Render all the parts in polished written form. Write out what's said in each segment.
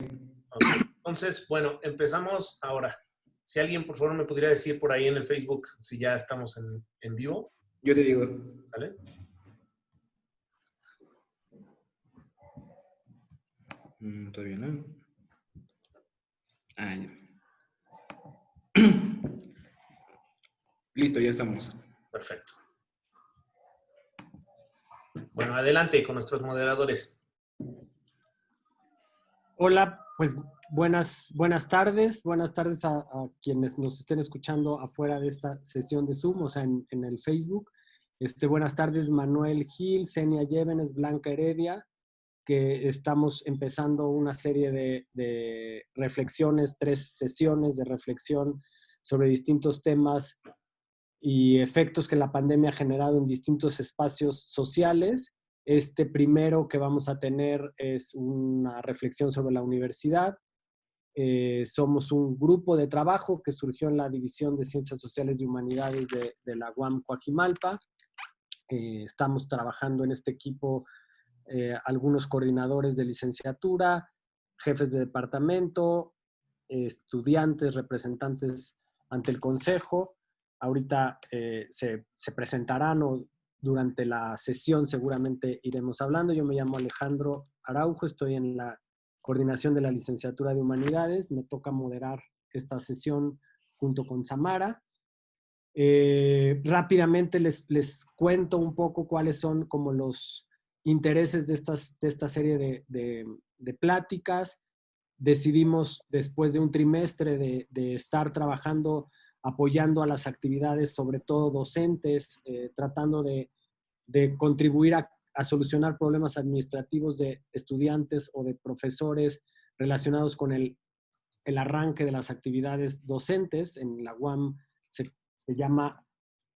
Ok. Entonces, bueno, empezamos ahora. Si alguien, por favor, me pudiera decir por ahí en el Facebook si ya estamos en vivo, Yo te digo. ¿vale? Todavía no. Ah, ya. Listo, ya estamos. Perfecto. Bueno, adelante con nuestros moderadores. Hola, pues buenas tardes a quienes nos estén escuchando afuera de esta sesión de Zoom, o sea, en el Facebook. Buenas tardes, Manuel Gil, Zenia Llévenes, Blanca Heredia, que estamos empezando una serie de reflexiones, 3 sesiones de reflexión sobre distintos temas y efectos que la pandemia ha generado en distintos espacios sociales. Este primero que vamos a tener es una reflexión sobre la universidad. Somos un grupo de trabajo que surgió en la División de Ciencias Sociales y Humanidades de la UAM Coajimalpa. Estamos trabajando en este equipo algunos coordinadores de licenciatura, jefes de departamento, estudiantes, representantes ante el consejo. Ahorita se presentarán o durante la sesión seguramente iremos hablando. Yo me llamo Alejandro Araujo, estoy en la coordinación de la licenciatura de Humanidades. Me toca moderar esta sesión junto con Samara. Rápidamente les cuento un poco cuáles son como los intereses de esta serie de pláticas. Decidimos, después de un trimestre de estar trabajando, apoyando a las actividades, sobre todo docentes, tratando de contribuir a solucionar problemas administrativos de estudiantes o de profesores relacionados con el arranque de las actividades docentes. En la UAM se llama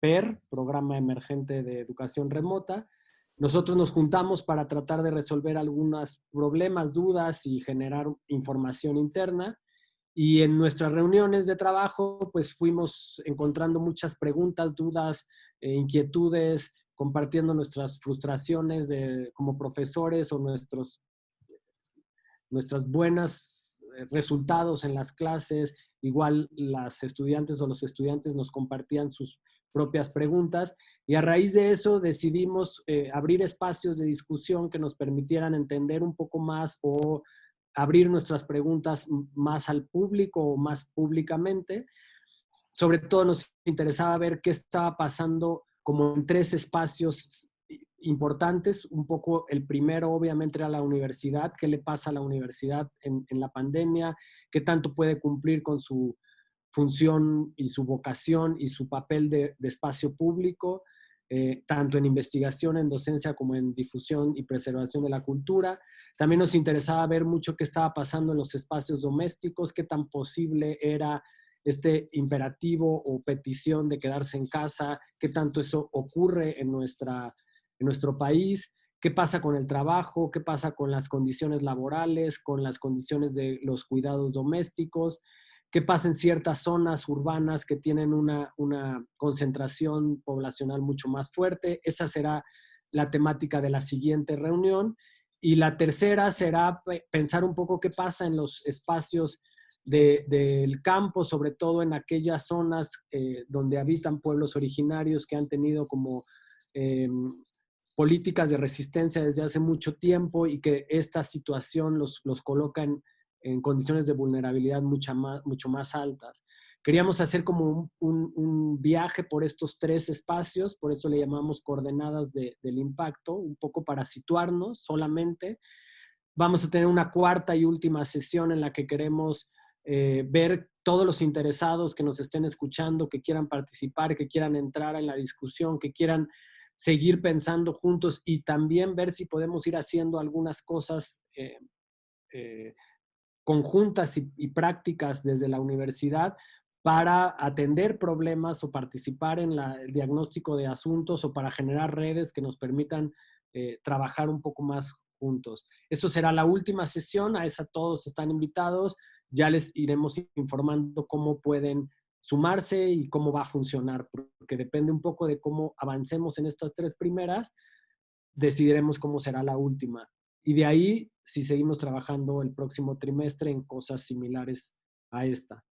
PER, Programa Emergente de Educación Remota. Nosotros nos juntamos para tratar de resolver algunos problemas, dudas y generar información interna. Y en nuestras reuniones de trabajo, pues fuimos encontrando muchas preguntas, dudas, inquietudes, compartiendo nuestras frustraciones como profesores o nuestros buenos resultados en las clases. Igual las estudiantes o los estudiantes nos compartían sus propias preguntas y a raíz de eso decidimos abrir espacios de discusión que nos permitieran entender un poco más o abrir nuestras preguntas más al público o más públicamente. Sobre todo nos interesaba ver qué estaba pasando como en 3 espacios importantes. Un poco el primero obviamente era la universidad. ¿Qué le pasa a la universidad en la pandemia? ¿Qué tanto puede cumplir con su función y su vocación y su papel de espacio público, tanto en investigación, en docencia, como en difusión y preservación de la cultura? También nos interesaba ver mucho qué estaba pasando en los espacios domésticos, qué tan posible era este imperativo o petición de quedarse en casa, qué tanto eso ocurre en nuestro país, qué pasa con el trabajo, qué pasa con las condiciones laborales, con las condiciones de los cuidados domésticos, qué pasa en ciertas zonas urbanas que tienen una concentración poblacional mucho más fuerte. Esa será la temática de la siguiente reunión. Y la tercera será pensar un poco qué pasa en los espacios del campo, sobre todo en aquellas zonas donde habitan pueblos originarios que han tenido como políticas de resistencia desde hace mucho tiempo y que esta situación los coloca en condiciones de vulnerabilidad mucho más altas. Queríamos hacer como un viaje por estos 3 espacios, por eso le llamamos coordenadas del impacto, un poco para situarnos solamente. Vamos a tener una cuarta y última sesión en la que queremos ver todos los interesados que nos estén escuchando, que quieran participar, que quieran entrar en la discusión, que quieran seguir pensando juntos y también ver si podemos ir haciendo algunas cosas conjuntas y prácticas desde la universidad para atender problemas o participar en el diagnóstico de asuntos o para generar redes que nos permitan trabajar un poco más juntos. Esto será la última sesión, a esa todos están invitados, ya les iremos informando cómo pueden sumarse y cómo va a funcionar, porque depende un poco de cómo avancemos en estas 3 primeras, decidiremos cómo será la última. Y de ahí si seguimos trabajando el próximo trimestre en cosas similares a esta.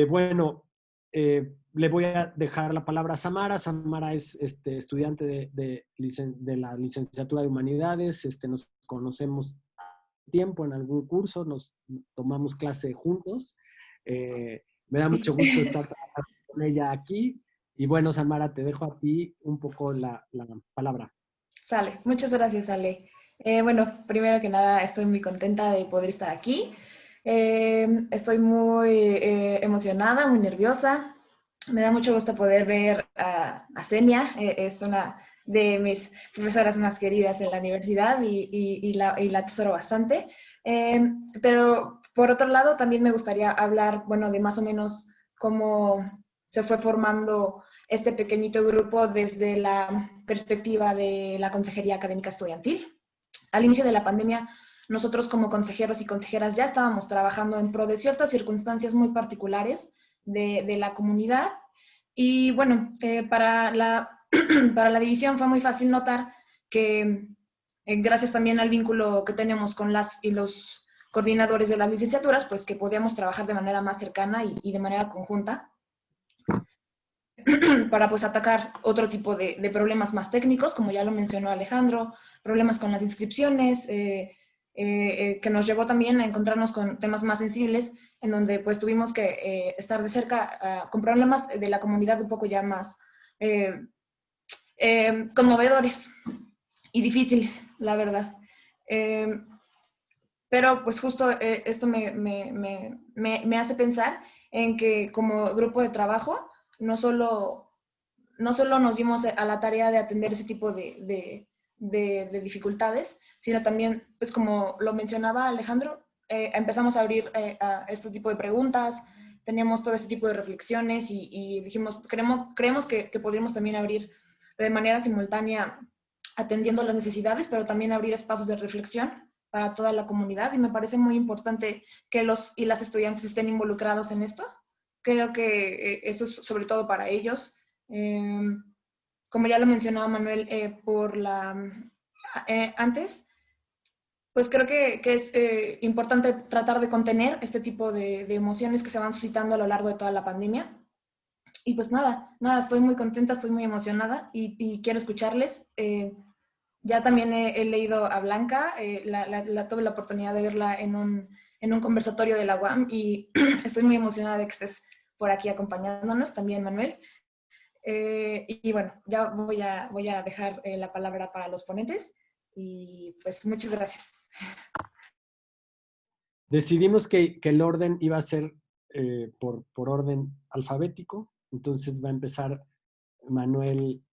Bueno, le voy a dejar la palabra a Samara. Samara es estudiante de la licenciatura de Humanidades. Nos conocemos hace tiempo en algún curso, nos tomamos clase juntos. Me da mucho gusto estar trabajando con ella aquí. Y bueno, Samara, te dejo a ti un poco la palabra. Sale, muchas gracias, Ale. Bueno, primero que nada, estoy muy contenta de poder estar aquí. Estoy muy emocionada, muy nerviosa. Me da mucho gusto poder ver a Senia. Es una de mis profesoras más queridas en la universidad y la atesoro bastante. Pero por otro lado, también me gustaría hablar, bueno, de más o menos cómo se fue formando este pequeñito grupo desde la perspectiva de la Consejería Académica Estudiantil. Al inicio de la pandemia, nosotros como consejeros y consejeras ya estábamos trabajando en pro de ciertas circunstancias muy particulares de la comunidad. Y bueno, para la división fue muy fácil notar que gracias también al vínculo que tenemos con las y los coordinadores de las licenciaturas, pues que podíamos trabajar de manera más cercana y de manera conjunta para pues atacar otro tipo de problemas más técnicos, como ya lo mencionó Alejandro, problemas con las inscripciones, que nos llevó también a encontrarnos con temas más sensibles, en donde pues tuvimos que estar de cerca con problemas de la comunidad un poco ya más conmovedores y difíciles, la verdad. Pero pues justo esto me hace pensar en que como grupo de trabajo, no solo nos dimos a la tarea de atender ese tipo de dificultades, sino también, pues como lo mencionaba Alejandro, empezamos a abrir a este tipo de preguntas, teníamos todo este tipo de reflexiones y dijimos, creemos que podríamos también abrir de manera simultánea atendiendo las necesidades, pero también abrir espacios de reflexión para toda la comunidad, y me parece muy importante que los y las estudiantes estén involucrados en esto. Creo que esto es sobre todo para ellos. Como ya lo mencionaba Manuel antes, pues creo que es importante tratar de contener este tipo de emociones que se van suscitando a lo largo de toda la pandemia. Y pues nada, estoy muy contenta, estoy muy emocionada y quiero escucharles. Ya también he leído a Blanca, tuve la oportunidad de verla en un conversatorio de la UAM y estoy muy emocionada de que estés por aquí acompañándonos, también Manuel. Y bueno, ya voy a dejar la palabra para los ponentes y pues muchas gracias. Decidimos que el orden iba a ser por orden alfabético, entonces va a empezar Manuel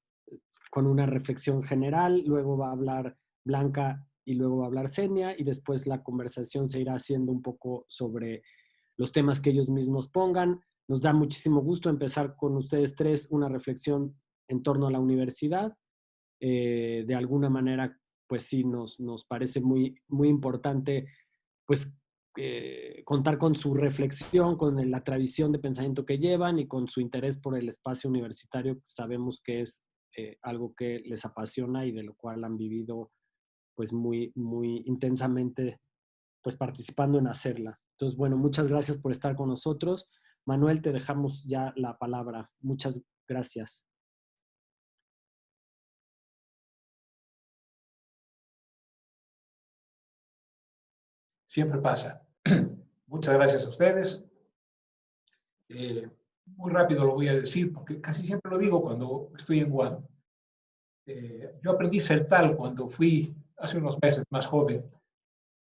con una reflexión general, luego va a hablar Blanca y luego va a hablar Senia, y después la conversación se irá haciendo un poco sobre los temas que ellos mismos pongan. Nos da muchísimo gusto empezar con ustedes tres una reflexión en torno a la universidad. De alguna manera, pues sí, nos parece muy, muy importante pues contar con su reflexión, con la tradición de pensamiento que llevan y con su interés por el espacio universitario. Sabemos que es algo que les apasiona y de lo cual han vivido pues muy, muy intensamente pues participando en hacerla. Entonces, bueno, muchas gracias por estar con nosotros. Manuel, te dejamos ya la palabra. Muchas gracias. Siempre pasa. Muchas gracias a ustedes. Muy rápido lo voy a decir, porque casi siempre lo digo cuando estoy en UAM. Yo aprendí Celtal cuando fui hace unos meses más joven,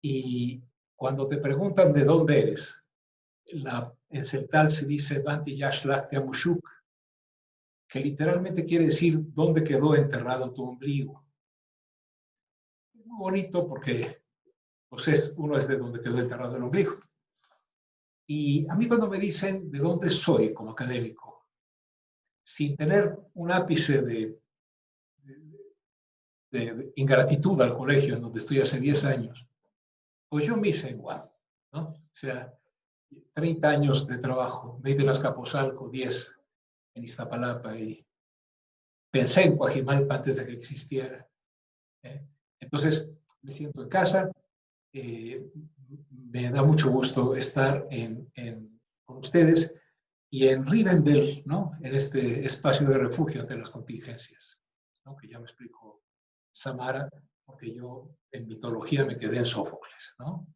y cuando te preguntan de dónde eres, en Celtal se dice Banti Yashlak de Amushuk, que literalmente quiere decir dónde quedó enterrado tu ombligo. Muy bonito porque pues uno es de donde quedó enterrado el ombligo. Y a mí cuando me dicen de dónde soy como académico, sin tener un ápice de ingratitud al colegio en donde estoy hace 10 años, pues yo me hice igual, ¿no? O sea, 30 años de trabajo, 20 en Azcapotzalco, 10 en Iztapalapa, y pensé en Coajimalpa antes de que existiera. Entonces, me siento en casa, me da mucho gusto estar con ustedes y en Rivendell, ¿no? En este espacio de refugio ante las contingencias, ¿no? Que ya me explicó Samara, porque yo en mitología me quedé en Sófocles, ¿no?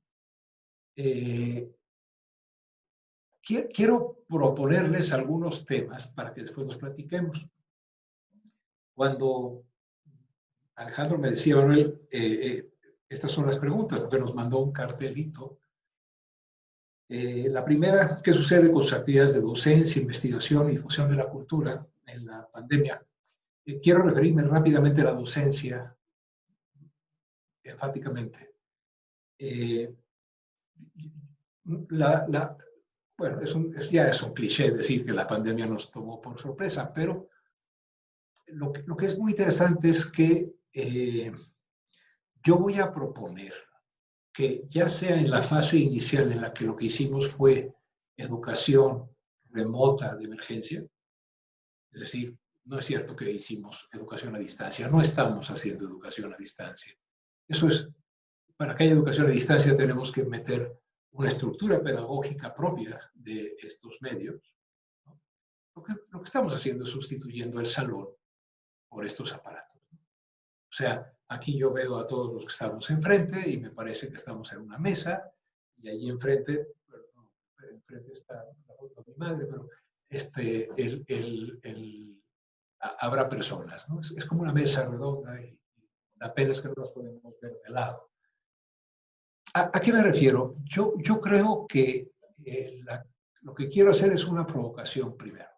Quiero proponerles algunos temas para que después los platiquemos. Cuando Alejandro me decía, Manuel, estas son las preguntas, porque nos mandó un cartelito. La primera, ¿qué sucede con sus actividades de docencia, investigación y difusión de la cultura en la pandemia? Quiero referirme rápidamente a la docencia, enfáticamente. Bueno, ya es un cliché decir que la pandemia nos tomó por sorpresa, pero lo que es muy interesante es que yo voy a proponer que ya sea en la fase inicial en la que lo que hicimos fue educación remota de emergencia, es decir, no es cierto que hicimos educación a distancia, no estamos haciendo educación a distancia. Eso es, para que haya educación a distancia tenemos que meter una estructura pedagógica propia de estos medios, ¿no? Lo que estamos haciendo es sustituyendo el salón por estos aparatos, ¿no? O sea, aquí yo veo a todos los que estamos enfrente y me parece que estamos en una mesa y allí enfrente, bueno, enfrente está la foto de mi madre, pero habrá personas, ¿no? Es como una mesa redonda y la pena es que no nos podemos ver de lado. ¿A qué me refiero? Yo creo que lo que quiero hacer es una provocación primero.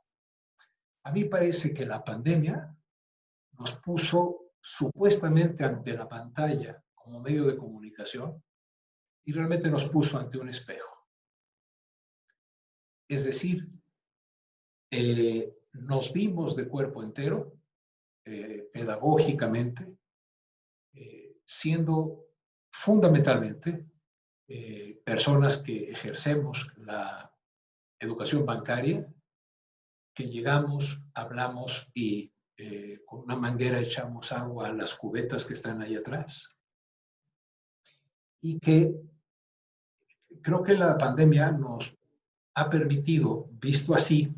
A mí parece que la pandemia nos puso supuestamente ante la pantalla como medio de comunicación y realmente nos puso ante un espejo. Es decir, nos vimos de cuerpo entero, pedagógicamente, siendo fundamentalmente personas que ejercemos la educación bancaria, que llegamos, hablamos y con una manguera echamos agua a las cubetas que están ahí atrás. Y que creo que la pandemia nos ha permitido, visto así,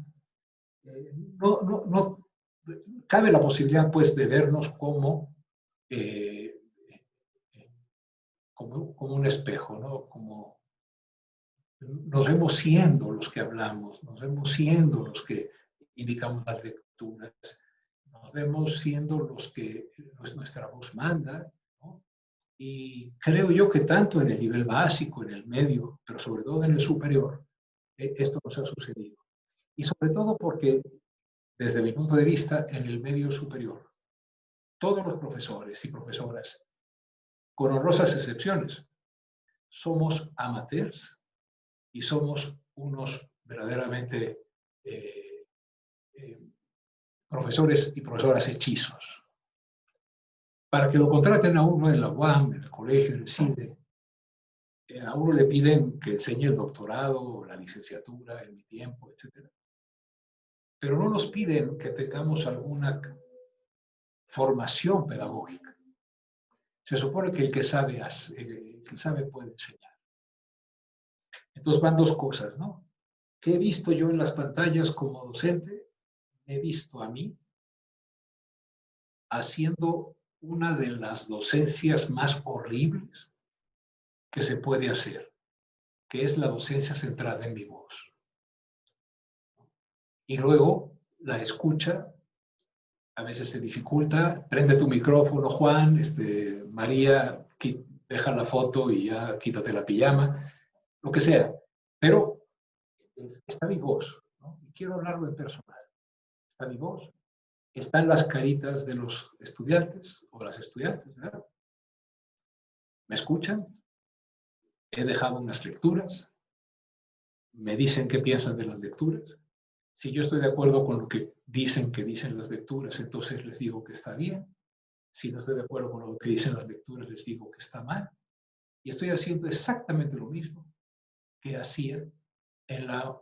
no cabe la posibilidad pues de vernos como un espejo, ¿no? Como nos vemos siendo los que hablamos, nos vemos siendo los que indicamos las lecturas, nos vemos siendo los que nuestra voz manda, ¿no? Y creo yo que tanto en el nivel básico, en el medio, pero sobre todo en el superior, esto nos ha sucedido. Y sobre todo porque, desde mi punto de vista, en el medio superior, todos los profesores y profesoras, con honrosas excepciones, somos amateurs y somos unos verdaderamente profesores y profesoras hechizos. Para que lo contraten a uno en la UAM, en el colegio, en el CIDE, a uno le piden que enseñe el doctorado, la licenciatura, en mi tiempo, etc. Pero no nos piden que tengamos alguna formación pedagógica. Se supone que el que sabe puede enseñar. Entonces van dos cosas, ¿no? ¿Qué he visto yo en las pantallas como docente? Me he visto a mí haciendo una de las docencias más horribles que se puede hacer, que es la docencia centrada en mi voz. Y luego la escucha a veces se dificulta. Prende tu micrófono, Juan, María, deja la foto y ya quítate la pijama, lo que sea. Pero está mi voz, ¿no? Y quiero hablarlo en personal. Está mi voz, están las caritas de los estudiantes o las estudiantes, ¿verdad? ¿Me escuchan? He dejado unas lecturas. Me dicen qué piensan de las lecturas. Si yo estoy de acuerdo con lo que dicen las lecturas, entonces les digo que está bien. Si no estoy de acuerdo con lo que dicen las lecturas, les digo que está mal. Y estoy haciendo exactamente lo mismo que hacía en la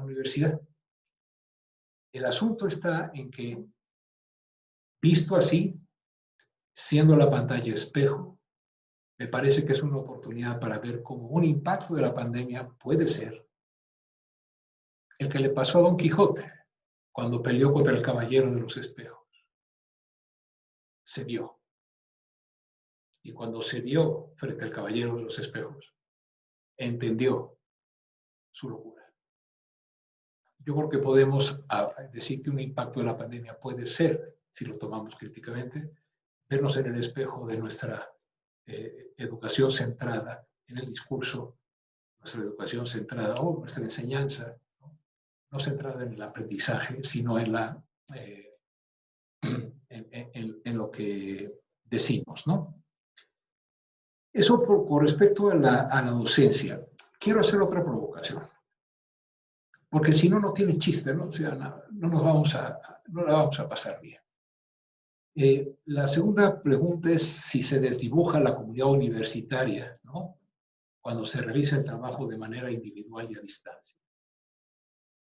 universidad. El asunto está en que, visto así, siendo la pantalla espejo, Me parece que es una oportunidad para ver cómo un impacto de la pandemia puede ser el que le pasó a Don Quijote cuando peleó contra el Caballero de los Espejos. Se vio. Y cuando se vio frente al Caballero de los Espejos, entendió su locura. Yo creo que podemos decir que un impacto de la pandemia puede ser, si lo tomamos críticamente, vernos en el espejo de nuestra educación centrada en el discurso, nuestra educación centrada o nuestra enseñanza, no centrada en el aprendizaje, sino en, en lo que decimos, ¿no? Eso con respecto a la docencia. Quiero hacer otra provocación. Porque si no, no tiene chiste, ¿no? O sea, no la vamos a pasar bien. La segunda pregunta es si se desdibuja la comunidad universitaria, ¿no? Cuando se realiza el trabajo de manera individual y a distancia.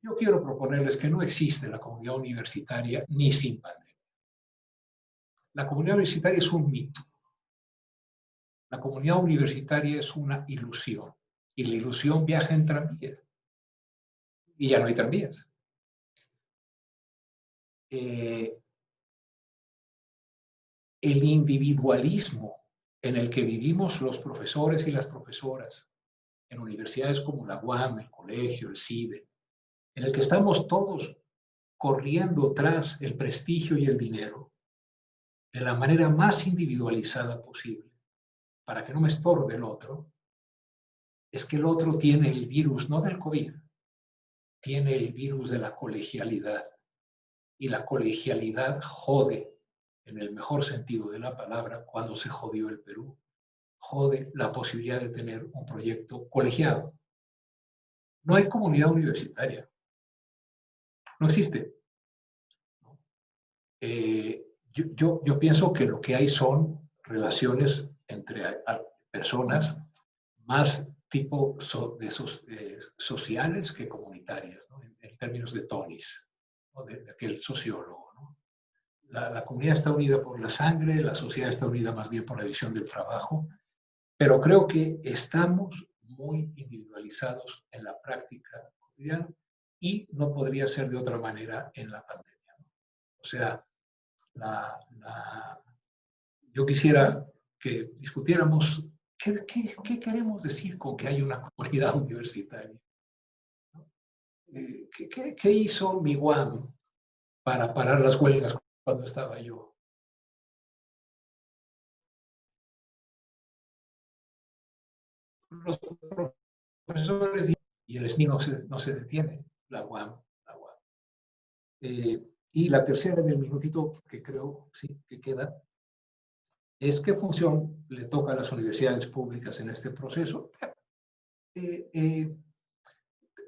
Yo quiero proponerles que no existe la comunidad universitaria ni sin pandemia. La comunidad universitaria es un mito. La comunidad universitaria es una ilusión. Y la ilusión viaja en tranvía. Y ya no hay tranvías. El individualismo en el que vivimos los profesores y las profesoras en universidades como la UAM, el colegio, el CIDE, en el que estamos todos corriendo tras el prestigio y el dinero de la manera más individualizada posible, para que no me estorbe el otro, es que el otro tiene el virus, no del COVID, tiene el virus de la colegialidad. Y la colegialidad jode, en el mejor sentido de la palabra, cuando se jodió el Perú. Jode la posibilidad de tener un proyecto colegiado. No hay comunidad universitaria. No existe. Yo pienso que lo que hay son relaciones entre personas más tipo sociales que comunitarias, ¿no? En términos de Tonis, ¿no? de aquel sociólogo, ¿no? La comunidad está unida por la sangre, la sociedad está unida más bien por la división del trabajo, pero creo que estamos muy individualizados en la práctica cotidiana y no podría ser de otra manera en la pandemia, ¿no? O sea, yo quisiera que discutiéramos qué queremos decir con que hay una comunidad universitaria. ¿Qué hizo mi UAM para parar las huelgas cuando estaba yo? Los profesores y el SNI no se detiene, la UAM. Y la tercera, en el minutito que creo sí, que queda, es qué función le toca a las universidades públicas en este proceso.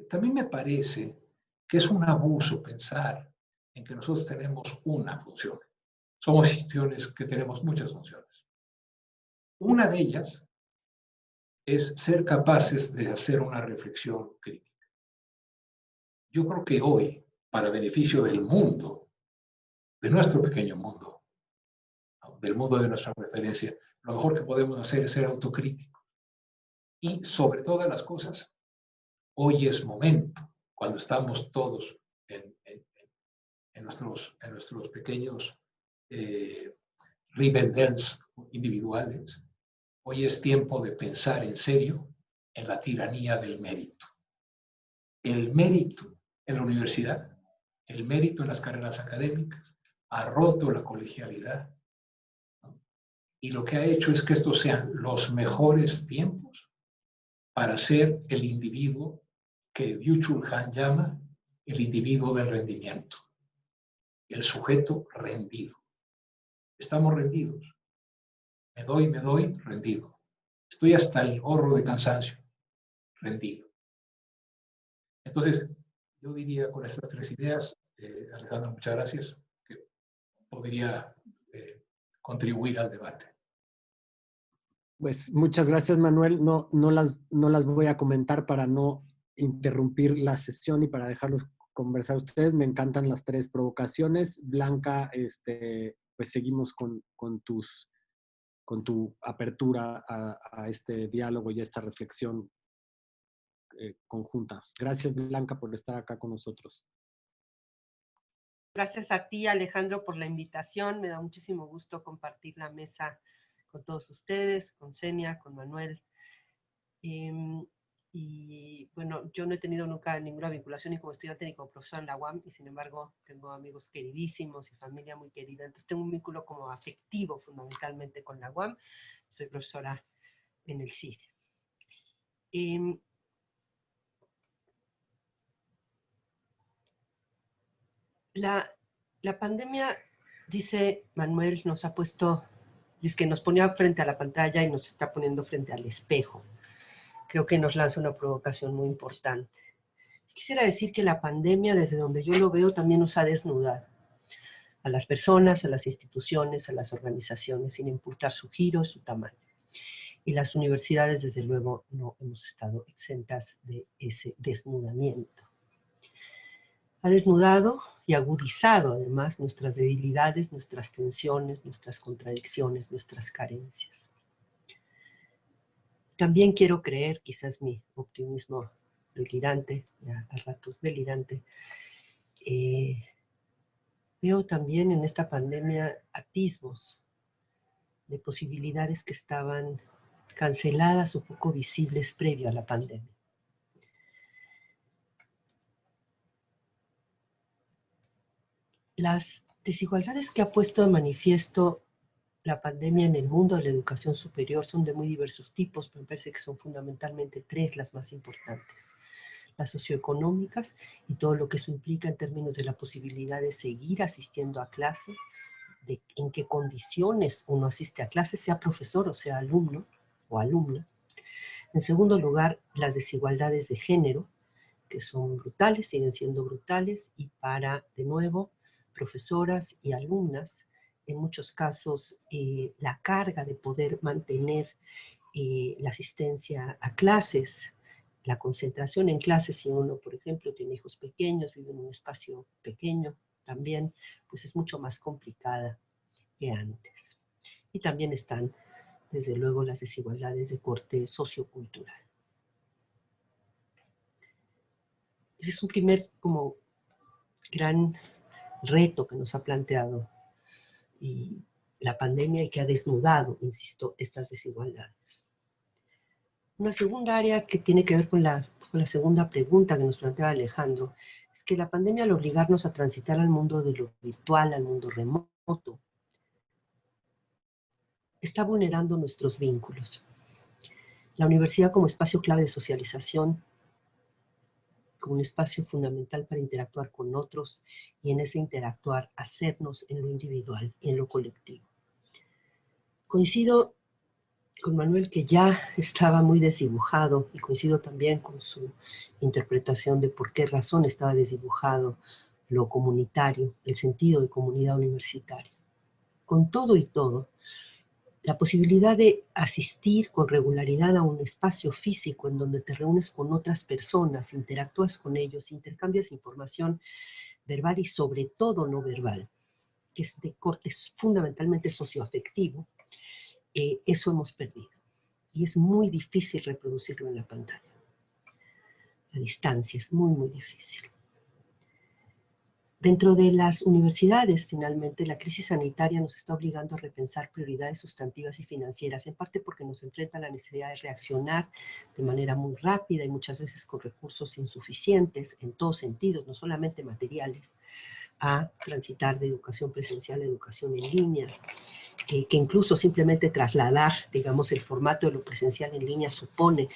También me parece que es un abuso pensar en que nosotros tenemos una función. Somos instituciones que tenemos muchas funciones. Una de ellas es ser capaces de hacer una reflexión crítica. Yo creo que hoy, para beneficio del mundo, de nuestro pequeño mundo, del mundo de nuestra referencia, lo mejor que podemos hacer es ser autocríticos. Y sobre todas las cosas, hoy es momento, cuando estamos todos en nuestros pequeños rebeldes individuales, hoy es tiempo de pensar en serio en la tiranía del mérito. El mérito en la universidad, el mérito en las carreras académicas, ha roto la colegialidad, ¿no? Y lo que ha hecho es que estos sean los mejores tiempos para ser el individuo que Byung-Chul Han llama el individuo del rendimiento, el sujeto rendido. Estamos rendidos. Me doy, rendido. Estoy hasta el gorro de cansancio, rendido. Entonces, yo diría con estas tres ideas, Alejandro, muchas gracias, que podría contribuir al debate. Pues muchas gracias, Manuel. No las voy a comentar para no interrumpir la sesión y para dejarlos conversar ustedes. Me encantan las tres provocaciones. Blanca, pues seguimos con tus con tu apertura a este diálogo y a esta reflexión conjunta. Gracias, Blanca, por estar acá con nosotros. Gracias a ti, Alejandro, por la invitación. Me da muchísimo gusto compartir la mesa con todos ustedes, con Senia, con Manuel. Y bueno, yo no he tenido nunca ninguna vinculación ni como estudiante ni como profesor en la UAM, y sin embargo tengo amigos queridísimos y familia muy querida. Entonces tengo un vínculo como afectivo fundamentalmente con la UAM. Soy profesora en el CIDE. La pandemia, dice Manuel, nos ha puesto, es que nos ponía frente a la pantalla y nos está poniendo frente al espejo. Creo que nos lanza una provocación muy importante. Quisiera decir que la pandemia, desde donde yo lo veo, también nos ha desnudado a las personas, a las instituciones, a las organizaciones, sin importar su giro, su tamaño. Y las universidades, desde luego, no hemos estado exentas de ese desnudamiento. Ha desnudado y agudizado, además, nuestras debilidades, nuestras tensiones, nuestras contradicciones, nuestras carencias. También quiero creer, quizás mi optimismo delirante, a ratos delirante, veo también en esta pandemia atisbos de posibilidades que estaban canceladas o poco visibles previo a la pandemia. Las desigualdades que ha puesto de manifiesto la pandemia en el mundo de la educación superior son de muy diversos tipos, pero me parece que son fundamentalmente tres las más importantes. Las socioeconómicas y todo lo que eso implica en términos de la posibilidad de seguir asistiendo a clase, de en qué condiciones uno asiste a clase, sea profesor o sea alumno o alumna. En segundo lugar, las desigualdades de género, que son brutales, siguen siendo brutales, y para, de nuevo, profesoras y alumnas, en muchos casos, la carga de poder mantener la asistencia a clases, la concentración en clases, si uno, por ejemplo, tiene hijos pequeños, vive en un espacio pequeño, también, pues es mucho más complicada que antes. Y también están, desde luego, las desigualdades de corte sociocultural. Ese es un primer, como, gran reto que nos ha planteado y la pandemia y que ha desnudado, insisto, estas desigualdades. Una segunda área que tiene que ver con la segunda pregunta que nos planteaba Alejandro, es que la pandemia, al obligarnos a transitar al mundo de lo virtual, al mundo remoto, está vulnerando nuestros vínculos. La universidad como espacio clave de socialización, como un espacio fundamental para interactuar con otros y en ese interactuar hacernos en lo individual y en lo colectivo. Coincido con Manuel, que ya estaba muy desdibujado, y coincido también con su interpretación de por qué razón estaba desdibujado lo comunitario, el sentido de comunidad universitaria. Con todo y todo, la posibilidad de asistir con regularidad a un espacio físico en donde te reúnes con otras personas, interactúas con ellos, intercambias información verbal y sobre todo no verbal, que es de corte fundamentalmente socioafectivo, eso hemos perdido. Y es muy difícil reproducirlo en la pantalla. A distancia es muy, muy difícil. Dentro de las universidades, finalmente, la crisis sanitaria nos está obligando a repensar prioridades sustantivas y financieras, en parte porque nos enfrenta a la necesidad de reaccionar de manera muy rápida y muchas veces con recursos insuficientes, en todos sentidos, no solamente materiales, a transitar de educación presencial a educación en línea, que incluso simplemente trasladar, digamos, el formato de lo presencial en línea supone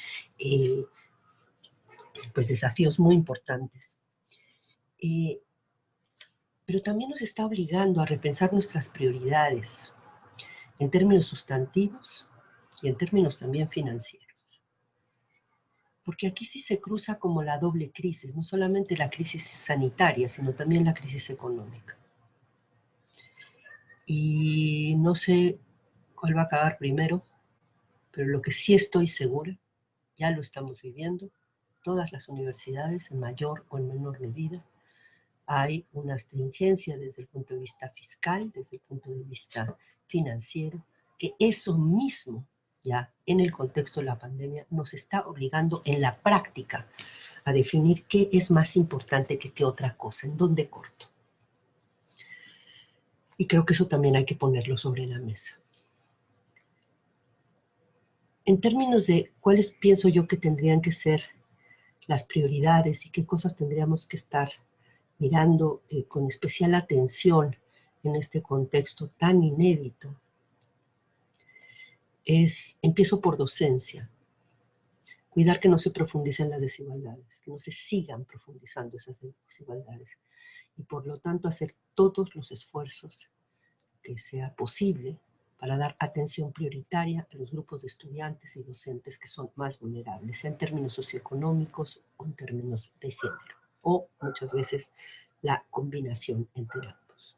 pues desafíos muy importantes. Pero también nos está obligando a repensar nuestras prioridades en términos sustantivos y en términos también financieros. Porque aquí sí se cruza como la doble crisis, no solamente la crisis sanitaria, sino también la crisis económica. Y no sé cuál va a acabar primero, pero lo que sí estoy segura, ya lo estamos viviendo, todas las universidades, en mayor o en menor medida, hay una astringencia desde el punto de vista fiscal, desde el punto de vista financiero, que eso mismo, ya en el contexto de la pandemia, nos está obligando en la práctica a definir qué es más importante que qué otra cosa, en dónde corto. Y creo que eso también hay que ponerlo sobre la mesa. En términos de cuáles pienso yo que tendrían que ser las prioridades y qué cosas tendríamos que estar mirando con especial atención en este contexto tan inédito, empiezo por docencia. Cuidar que no se profundicen las desigualdades, que no se sigan profundizando esas desigualdades. Y por lo tanto hacer todos los esfuerzos que sea posible para dar atención prioritaria a los grupos de estudiantes y docentes que son más vulnerables, sea en términos socioeconómicos o en términos de género, o muchas veces la combinación entre ambos.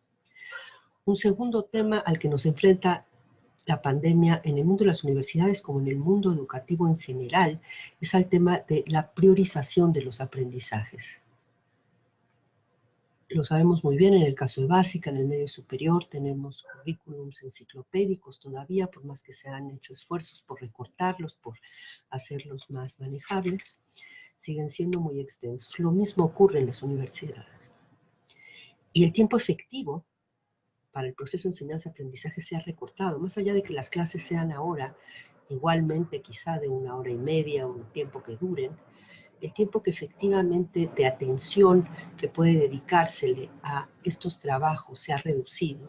Un segundo tema al que nos enfrenta la pandemia en el mundo de las universidades como en el mundo educativo en general es al tema de la priorización de los aprendizajes. Lo sabemos muy bien en el caso de básica, en el medio superior tenemos currículums enciclopédicos todavía, por más que se han hecho esfuerzos por recortarlos, por hacerlos más manejables, siguen siendo muy extensos. Lo mismo ocurre en las universidades. Y el tiempo efectivo para el proceso de enseñanza-aprendizaje se ha recortado, más allá de que las clases sean ahora igualmente quizá de 1 hora y media o el tiempo que duren, el tiempo que efectivamente de atención que puede dedicársele a estos trabajos se ha reducido.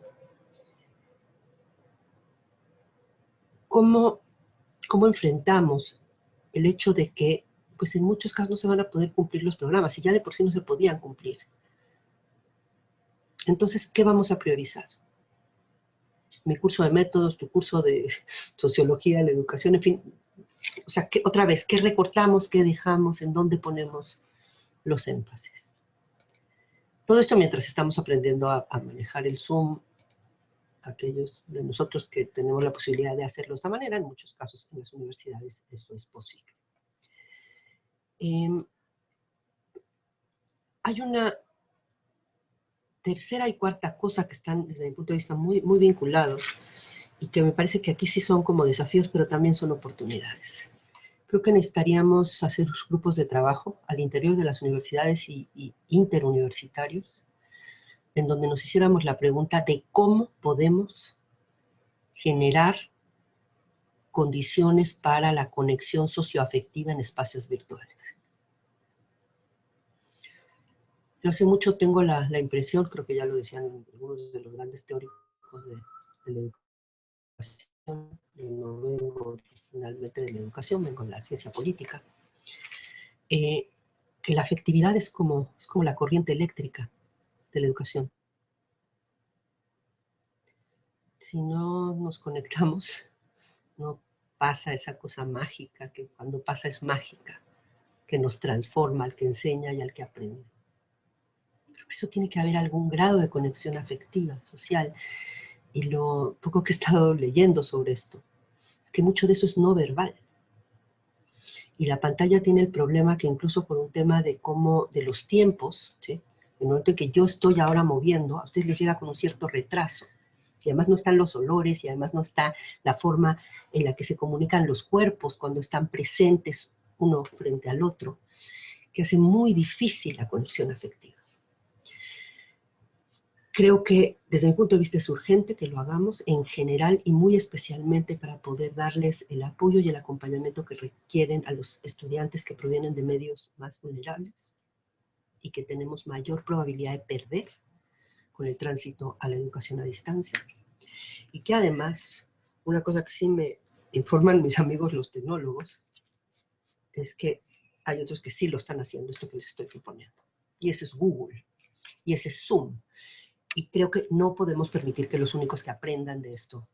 ¿Cómo enfrentamos el hecho de que pues en muchos casos no se van a poder cumplir los programas y ya de por sí no se podían cumplir? Entonces, ¿qué vamos a priorizar? Mi curso de métodos, tu curso de sociología de la educación, en fin. O sea, otra vez, ¿qué recortamos, qué dejamos, en dónde ponemos los énfasis? Todo esto mientras estamos aprendiendo a manejar el Zoom, aquellos de nosotros que tenemos la posibilidad de hacerlo de esta manera, en muchos casos en las universidades esto es posible. Hay una tercera y cuarta cosa que están desde mi punto de vista muy, muy vinculados y que me parece que aquí sí son como desafíos, pero también son oportunidades. Creo que necesitaríamos hacer grupos de trabajo al interior de las universidades y interuniversitarios, en donde nos hiciéramos la pregunta de cómo podemos generar condiciones para la conexión socioafectiva en espacios virtuales. Yo hace mucho tengo la impresión, creo que ya lo decían algunos de los grandes teóricos de la educación, yo no vengo originalmente de la educación, vengo de la ciencia política, que la afectividad es como la corriente eléctrica de la educación. Si no nos conectamos, no pasa esa cosa mágica, que cuando pasa es mágica, que nos transforma al que enseña y al que aprende. Pero por eso tiene que haber algún grado de conexión afectiva, social. Y lo poco que he estado leyendo sobre esto, es que mucho de eso es no verbal. Y la pantalla tiene el problema que incluso por un tema de los tiempos, ¿sí? En el momento en que yo estoy ahora moviendo, a ustedes les llega con un cierto retraso. Y además no están los olores, y además no está la forma en la que se comunican los cuerpos cuando están presentes uno frente al otro, que hace muy difícil la conexión afectiva. Creo que desde mi punto de vista es urgente que lo hagamos en general y muy especialmente para poder darles el apoyo y el acompañamiento que requieren a los estudiantes que provienen de medios más vulnerables y que tenemos mayor probabilidad de perder con el tránsito a la educación a distancia. Y que además, una cosa que sí me informan mis amigos los tecnólogos, es que hay otros que sí lo están haciendo, esto que les estoy proponiendo. Y ese es Google, y ese es Zoom. Y creo que no podemos permitir que los únicos que aprendan de esto,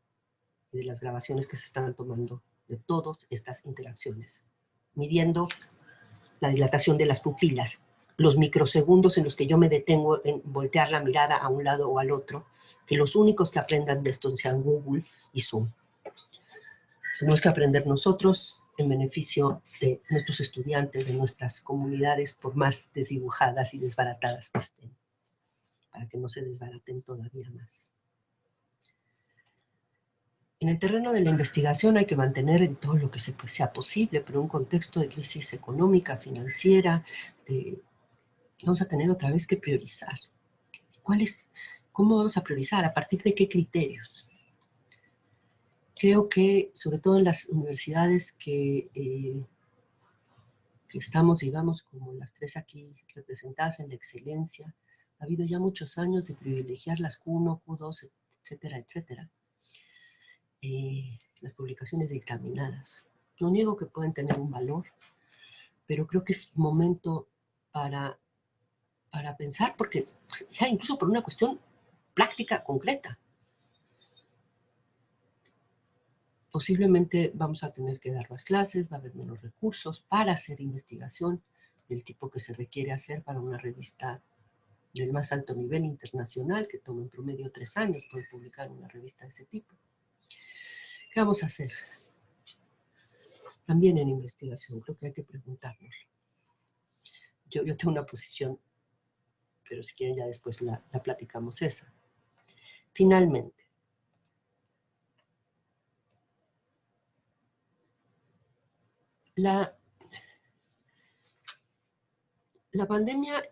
de las grabaciones que se están tomando, de todas estas interacciones, midiendo la dilatación de las pupilas, los microsegundos en los que yo me detengo en voltear la mirada a un lado o al otro, que los únicos que aprendan de esto sean Google y Zoom. Tenemos que aprender nosotros en beneficio de nuestros estudiantes, de nuestras comunidades, por más desdibujadas y desbaratadas que estén, para que no se desbaraten todavía más. En el terreno de la investigación hay que mantener en todo lo que sea posible, pero en un contexto de crisis económica, financiera, vamos a tener otra vez que priorizar. ¿Cómo vamos a priorizar? ¿A partir de qué criterios? Creo que, sobre todo en las universidades que estamos, digamos, como las tres aquí representadas en la excelencia, ha habido ya muchos años de privilegiar las Q1, Q2, etcétera, etcétera. Las publicaciones dictaminadas. No niego que pueden tener un valor, pero creo que es momento para pensar, porque ya incluso por una cuestión práctica, concreta. Posiblemente vamos a tener que dar más clases, va a haber menos recursos para hacer investigación del tipo que se requiere hacer para una revista del más alto nivel internacional, que toma en promedio 3 años poder publicar una revista de ese tipo. ¿Qué vamos a hacer? También en investigación, creo que hay que preguntarnos. Yo tengo una posición, pero si quieren ya después la platicamos esa. Finalmente, la pandemia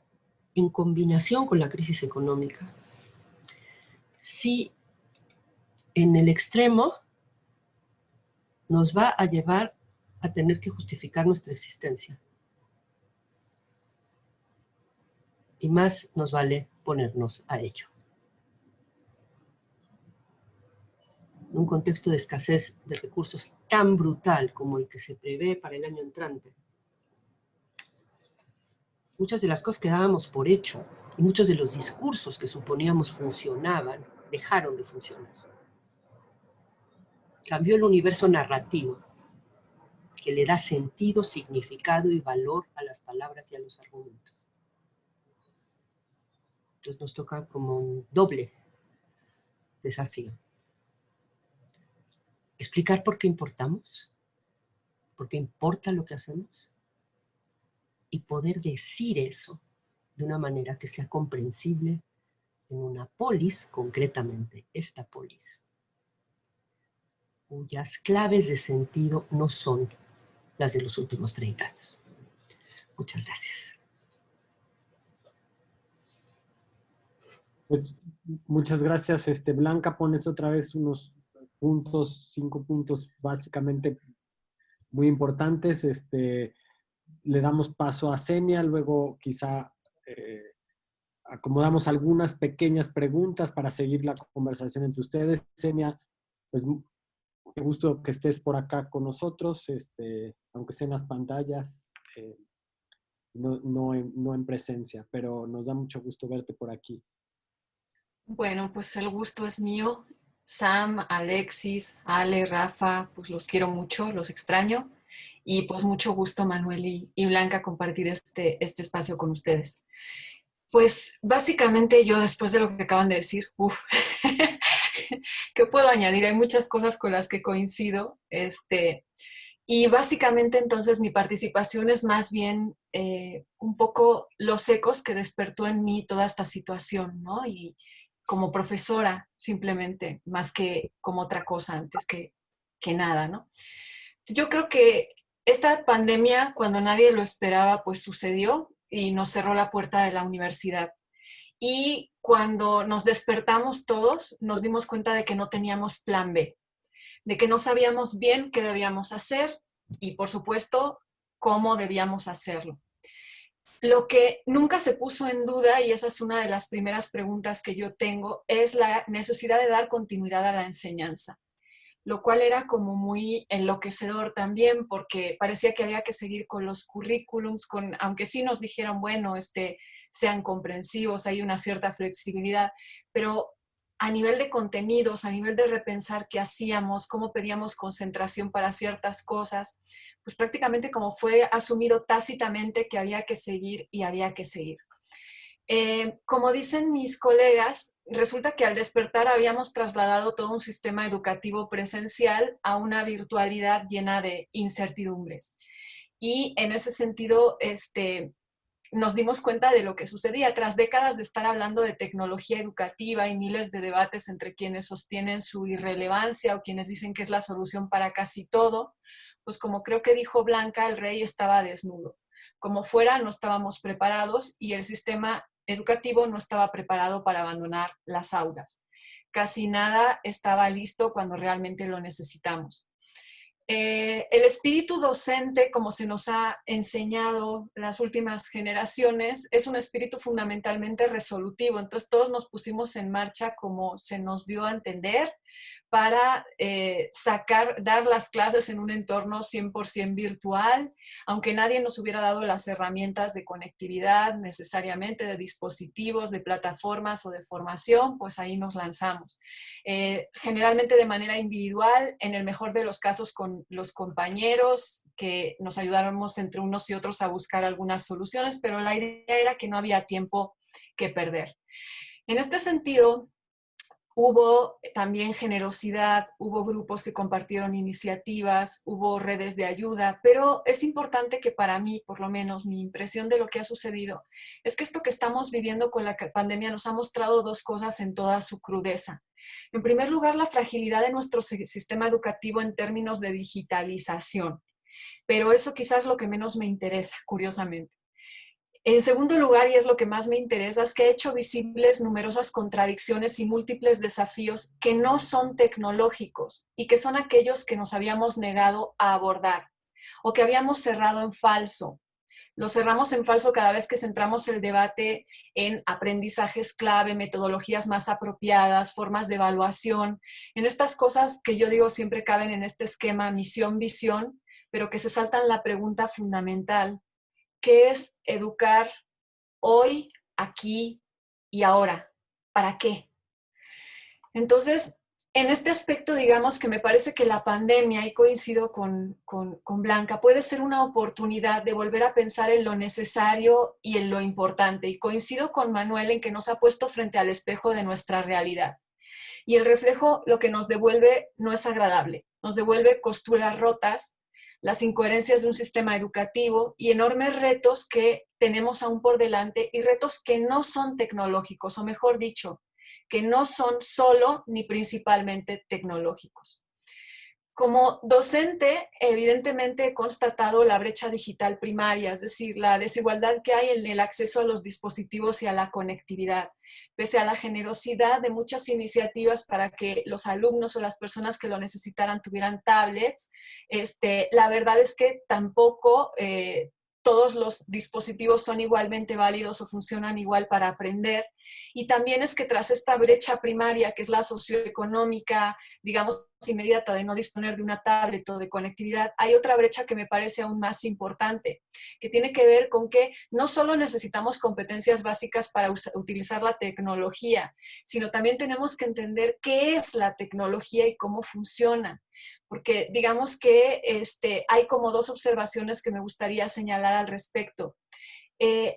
en combinación con la crisis económica, sí, en el extremo nos va a llevar a tener que justificar nuestra existencia. Y más nos vale ponernos a ello. En un contexto de escasez de recursos tan brutal como el que se prevé para el año entrante, muchas de las cosas que dábamos por hecho y muchos de los discursos que suponíamos funcionaban, dejaron de funcionar. Cambió el universo narrativo que le da sentido, significado y valor a las palabras y a los argumentos. Entonces nos toca como un doble desafío. Explicar por qué importamos, por qué importa lo que hacemos, y poder decir eso de una manera que sea comprensible en una polis, concretamente esta polis, cuyas claves de sentido no son las de los últimos 30 años. Muchas gracias. Pues muchas gracias, Blanca. Pones otra vez unos puntos, 5 puntos básicamente muy importantes. Le damos paso a Senia, luego quizá acomodamos algunas pequeñas preguntas para seguir la conversación entre ustedes. Senia, pues qué gusto que estés por acá con nosotros, aunque sea en las pantallas, no en presencia, pero nos da mucho gusto verte por aquí. Bueno, pues el gusto es mío. Sam, Alexis, Ale, Rafa, pues los quiero mucho, los extraño. Y pues mucho gusto, Manuel y Blanca, compartir este espacio con ustedes. Pues básicamente yo, después de lo que acaban de decir, ¿qué puedo añadir? Hay muchas cosas con las que coincido. Y básicamente entonces mi participación es más bien un poco los ecos que despertó en mí toda esta situación, ¿no? Y como profesora, simplemente, más que como otra cosa antes que nada, ¿no? Yo creo que esta pandemia, cuando nadie lo esperaba, pues sucedió y nos cerró la puerta de la universidad. Y cuando nos despertamos todos, nos dimos cuenta de que no teníamos plan B, de que no sabíamos bien qué debíamos hacer y, por supuesto, cómo debíamos hacerlo. Lo que nunca se puso en duda, y esa es una de las primeras preguntas que yo tengo, es la necesidad de dar continuidad a la enseñanza, lo cual era como muy enloquecedor también, porque parecía que había que seguir con los currículums, aunque sí nos dijeron, bueno, sean comprensivos, hay una cierta flexibilidad, pero a nivel de contenidos, a nivel de repensar qué hacíamos, cómo pedíamos concentración para ciertas cosas, pues prácticamente como fue asumido tácitamente que había que seguir y había que seguir. Como dicen mis colegas, resulta que al despertar habíamos trasladado todo un sistema educativo presencial a una virtualidad llena de incertidumbres. Y en ese sentido, nos dimos cuenta de lo que sucedía. Tras décadas de estar hablando de tecnología educativa y miles de debates entre quienes sostienen su irrelevancia o quienes dicen que es la solución para casi todo, pues como creo que dijo Blanca, el rey estaba desnudo. Como fuera, no estábamos preparados y el sistema educativo no estaba preparado para abandonar las aulas. Casi nada estaba listo cuando realmente lo necesitamos. El espíritu docente, como se nos ha enseñado las últimas generaciones, es un espíritu fundamentalmente resolutivo. Entonces todos nos pusimos en marcha como se nos dio a entender para dar las clases en un entorno 100% virtual, aunque nadie nos hubiera dado las herramientas de conectividad necesariamente, de dispositivos, de plataformas o de formación, pues ahí nos lanzamos. Generalmente de manera individual, en el mejor de los casos con los compañeros que nos ayudáramos entre unos y otros a buscar algunas soluciones, pero la idea era que no había tiempo que perder. En este sentido, hubo también generosidad, hubo grupos que compartieron iniciativas, hubo redes de ayuda, pero es importante que para mí, por lo menos, mi impresión de lo que ha sucedido es que esto que estamos viviendo con la pandemia nos ha mostrado dos cosas en toda su crudeza. En primer lugar, la fragilidad de nuestro sistema educativo en términos de digitalización, pero eso quizás es lo que menos me interesa, curiosamente. En segundo lugar, y es lo que más me interesa, es que ha hecho visibles numerosas contradicciones y múltiples desafíos que no son tecnológicos y que son aquellos que nos habíamos negado a abordar o que habíamos cerrado en falso. Lo cerramos en falso cada vez que centramos el debate en aprendizajes clave, metodologías más apropiadas, formas de evaluación, en estas cosas que yo digo siempre caben en este esquema misión-visión, pero que se saltan la pregunta fundamental: ¿qué es educar hoy, aquí y ahora? ¿Para qué? Entonces, en este aspecto, digamos que me parece que la pandemia, y coincido con Blanca, puede ser una oportunidad de volver a pensar en lo necesario y en lo importante. Y coincido con Manuel en que nos ha puesto frente al espejo de nuestra realidad. Y el reflejo lo que nos devuelve no es agradable, nos devuelve costuras rotas, las incoherencias de un sistema educativo y enormes retos que tenemos aún por delante, y retos que no son tecnológicos, o mejor dicho, que no son solo ni principalmente tecnológicos. Como docente, evidentemente he constatado la brecha digital primaria, es decir, la desigualdad que hay en el acceso a los dispositivos y a la conectividad. Pese a la generosidad de muchas iniciativas para que los alumnos o las personas que lo necesitaran tuvieran tablets, la verdad es que tampoco todos los dispositivos son igualmente válidos o funcionan igual para aprender. Y también es que tras esta brecha primaria, que es la socioeconómica, digamos, inmediata de no disponer de una tablet o de conectividad, hay otra brecha que me parece aún más importante, que tiene que ver con que no solo necesitamos competencias básicas para utilizar la tecnología, sino también tenemos que entender qué es la tecnología y cómo funciona. Porque digamos que hay como dos observaciones que me gustaría señalar al respecto.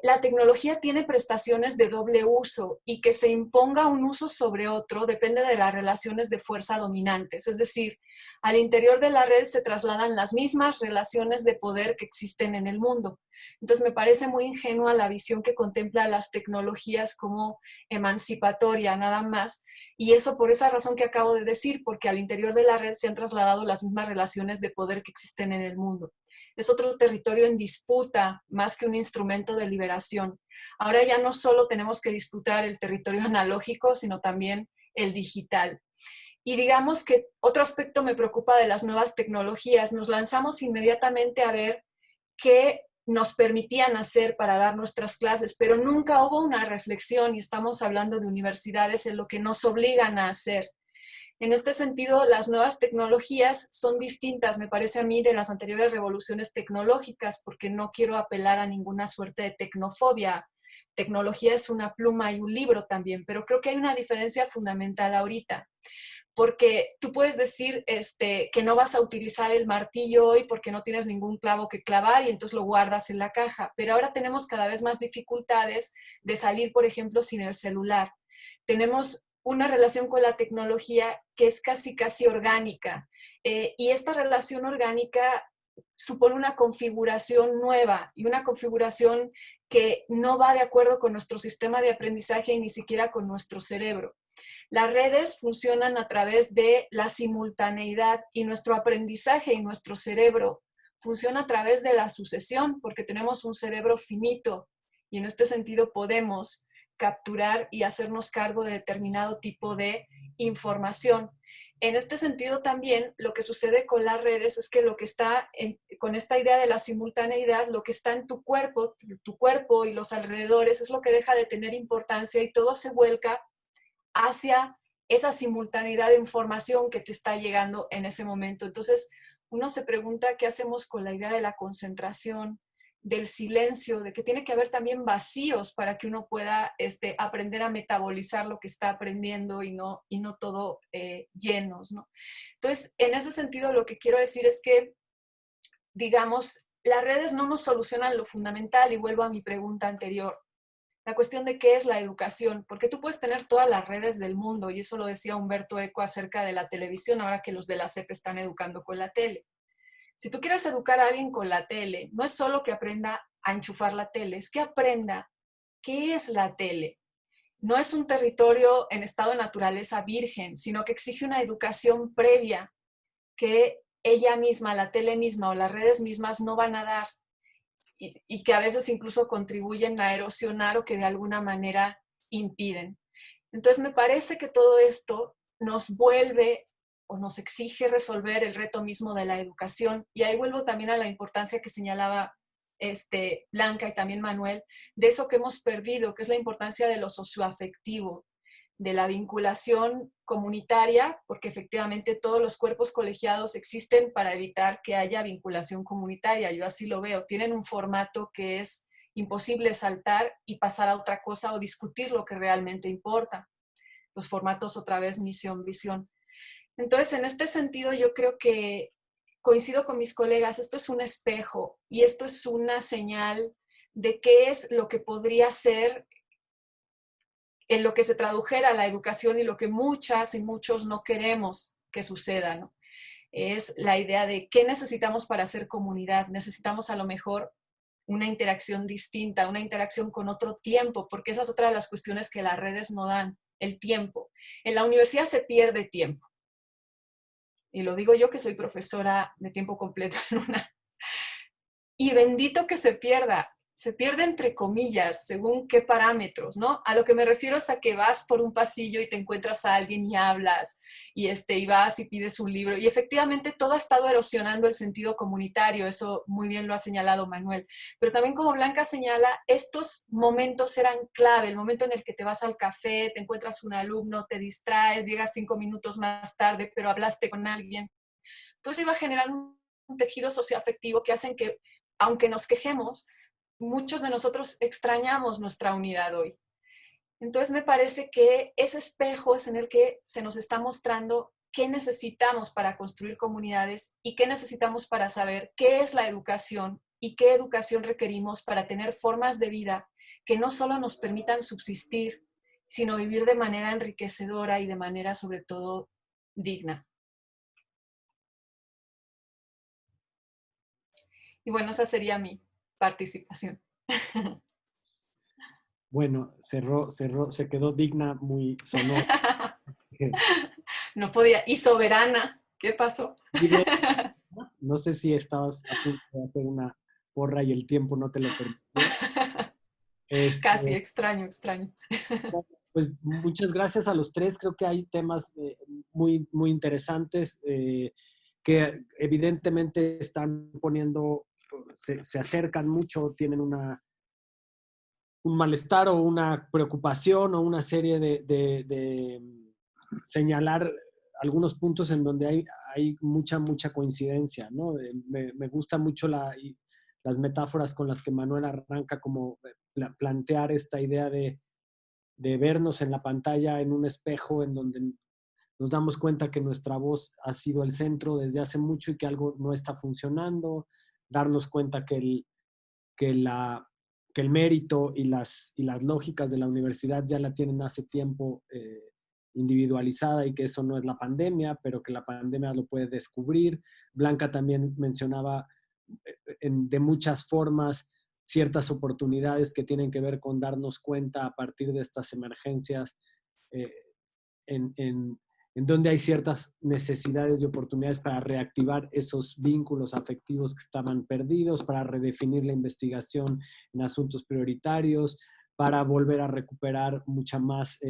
La tecnología tiene prestaciones de doble uso, y que se imponga un uso sobre otro depende de las relaciones de fuerza dominantes. Es decir, al interior de la red se trasladan las mismas relaciones de poder que existen en el mundo. Entonces me parece muy ingenua la visión que contempla las tecnologías como emancipatoria, nada más. Y eso por esa razón que acabo de decir, porque al interior de la red se han trasladado las mismas relaciones de poder que existen en el mundo. Es otro territorio en disputa más que un instrumento de liberación. Ahora ya no solo tenemos que disputar el territorio analógico, sino también el digital. Y digamos que otro aspecto me preocupa de las nuevas tecnologías. Nos lanzamos inmediatamente a ver qué nos permitían hacer para dar nuestras clases, pero nunca hubo una reflexión, y estamos hablando de universidades, en lo que nos obligan a hacer. En este sentido, las nuevas tecnologías son distintas, me parece a mí, de las anteriores revoluciones tecnológicas, porque no quiero apelar a ninguna suerte de tecnofobia. Tecnología es una pluma y un libro también, pero creo que hay una diferencia fundamental ahorita. Porque tú puedes decir que no vas a utilizar el martillo hoy porque no tienes ningún clavo que clavar y entonces lo guardas en la caja. Pero ahora tenemos cada vez más dificultades de salir, por ejemplo, sin el celular. Tenemos una relación con la tecnología que es casi orgánica. Y esta relación orgánica supone una configuración nueva y una configuración que no va de acuerdo con nuestro sistema de aprendizaje y ni siquiera con nuestro cerebro. Las redes funcionan a través de la simultaneidad y nuestro aprendizaje y nuestro cerebro funciona a través de la sucesión porque tenemos un cerebro finito y en este sentido podemos capturar y hacernos cargo de determinado tipo de información. En este sentido también lo que sucede con las redes es que lo que está con esta idea de la simultaneidad, lo que está en tu cuerpo y los alrededores es lo que deja de tener importancia y todo se vuelca hacia esa simultaneidad de información que te está llegando en ese momento. Entonces, uno se pregunta qué hacemos con la idea de la concentración, del silencio, de que tiene que haber también vacíos para que uno pueda aprender a metabolizar lo que está aprendiendo y no todo llenos, ¿no? Entonces, en ese sentido, lo que quiero decir es que, digamos, las redes no nos solucionan lo fundamental y vuelvo a mi pregunta anterior. La cuestión de qué es la educación, porque tú puedes tener todas las redes del mundo, y eso lo decía Humberto Eco acerca de la televisión, ahora que los de la SEP están educando con la tele. Si tú quieres educar a alguien con la tele, no es solo que aprenda a enchufar la tele, es que aprenda qué es la tele. No es un territorio en estado de naturaleza virgen, sino que exige una educación previa que ella misma, la tele misma o las redes mismas no van a dar. Y que a veces incluso contribuyen a erosionar o que de alguna manera impiden. Entonces me parece que todo esto nos vuelve o nos exige resolver el reto mismo de la educación. Y ahí vuelvo también a la importancia que señalaba Blanca y también Manuel, de eso que hemos perdido, que es la importancia de lo socioafectivo, de la vinculación comunitaria, porque efectivamente todos los cuerpos colegiados existen para evitar que haya vinculación comunitaria. Yo así lo veo. Tienen un formato que es imposible saltar y pasar a otra cosa o discutir lo que realmente importa. Los formatos otra vez misión, visión. Entonces, en este sentido, yo creo que coincido con mis colegas, esto es un espejo y esto es una señal de qué es lo que podría ser en lo que se tradujera la educación y lo que muchas y muchos no queremos que suceda, ¿no? Es la idea de qué necesitamos para hacer comunidad. Necesitamos a lo mejor una interacción distinta, una interacción con otro tiempo, porque esa es otra de las cuestiones que las redes no dan, el tiempo. En la universidad se pierde tiempo. Y lo digo yo que soy profesora de tiempo completo en una. Y bendito que se pierde entre comillas, según qué parámetros, ¿no? A lo que me refiero es a que vas por un pasillo y te encuentras a alguien y hablas, y vas y pides un libro, y efectivamente todo ha estado erosionando el sentido comunitario, eso muy bien lo ha señalado Manuel, pero también como Blanca señala, estos momentos eran clave, el momento en el que te vas al café, te encuentras un alumno, te distraes, llegas 5 minutos más tarde, pero hablaste con alguien. Entonces iba generando un tejido socioafectivo que hacen que, aunque nos quejemos, muchos de nosotros extrañamos nuestra unidad hoy. Entonces me parece que ese espejo es en el que se nos está mostrando qué necesitamos para construir comunidades y qué necesitamos para saber qué es la educación y qué educación requerimos para tener formas de vida que no solo nos permitan subsistir, sino vivir de manera enriquecedora y de manera sobre todo digna. Y bueno, esa sería mi participación. Bueno, se quedó digna, muy sonora. No podía. Y soberana. ¿Qué pasó? No sé si estabas a punto de hacer una porra y el tiempo no te lo permitió. Casi, extraño. Pues muchas gracias a los tres. Creo que hay temas muy, muy interesantes que evidentemente están poniendo, se acercan mucho, tienen un malestar o una preocupación o una serie de señalar algunos puntos en donde hay mucha coincidencia, ¿no? Me gusta mucho las metáforas con las que Manuel arranca, como plantear esta idea de vernos en la pantalla en un espejo en donde nos damos cuenta que nuestra voz ha sido el centro desde hace mucho y que algo no está funcionando, darnos cuenta que el mérito y las lógicas de la universidad ya la tienen hace tiempo individualizada y que eso no es la pandemia, pero que la pandemia lo puede descubrir. Blanca también mencionaba de muchas formas ciertas oportunidades que tienen que ver con darnos cuenta a partir de estas emergencias en, en, en donde hay ciertas necesidades y oportunidades para reactivar esos vínculos afectivos que estaban perdidos, para redefinir la investigación en asuntos prioritarios, para volver a recuperar mucha más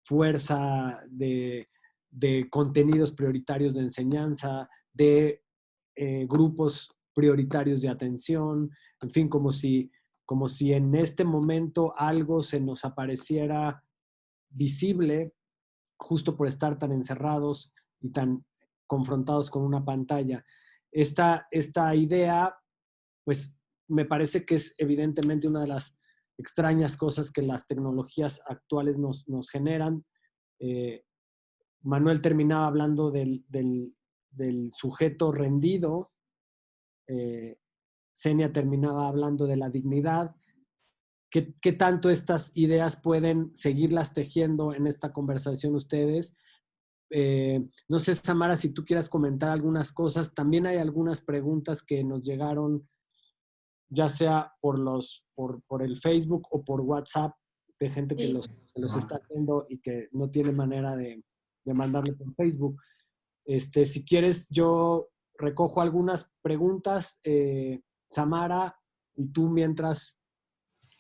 fuerza de contenidos prioritarios de enseñanza, de grupos prioritarios de atención, en fin, como si en este momento algo se nos apareciera visible justo por estar tan encerrados y tan confrontados con una pantalla. Esta idea, pues me parece que es evidentemente una de las extrañas cosas que las tecnologías actuales nos generan. Manuel terminaba hablando del sujeto rendido, Xenia terminaba hablando de la dignidad. ¿Qué tanto estas ideas pueden seguirlas tejiendo en esta conversación ustedes? No sé, Samara, si tú quieras comentar algunas cosas. También hay algunas preguntas que nos llegaron, ya sea por el Facebook o por WhatsApp, de gente que los está haciendo y que no tiene manera de mandarle por Facebook. Si quieres, yo recojo algunas preguntas, Samara, y tú mientras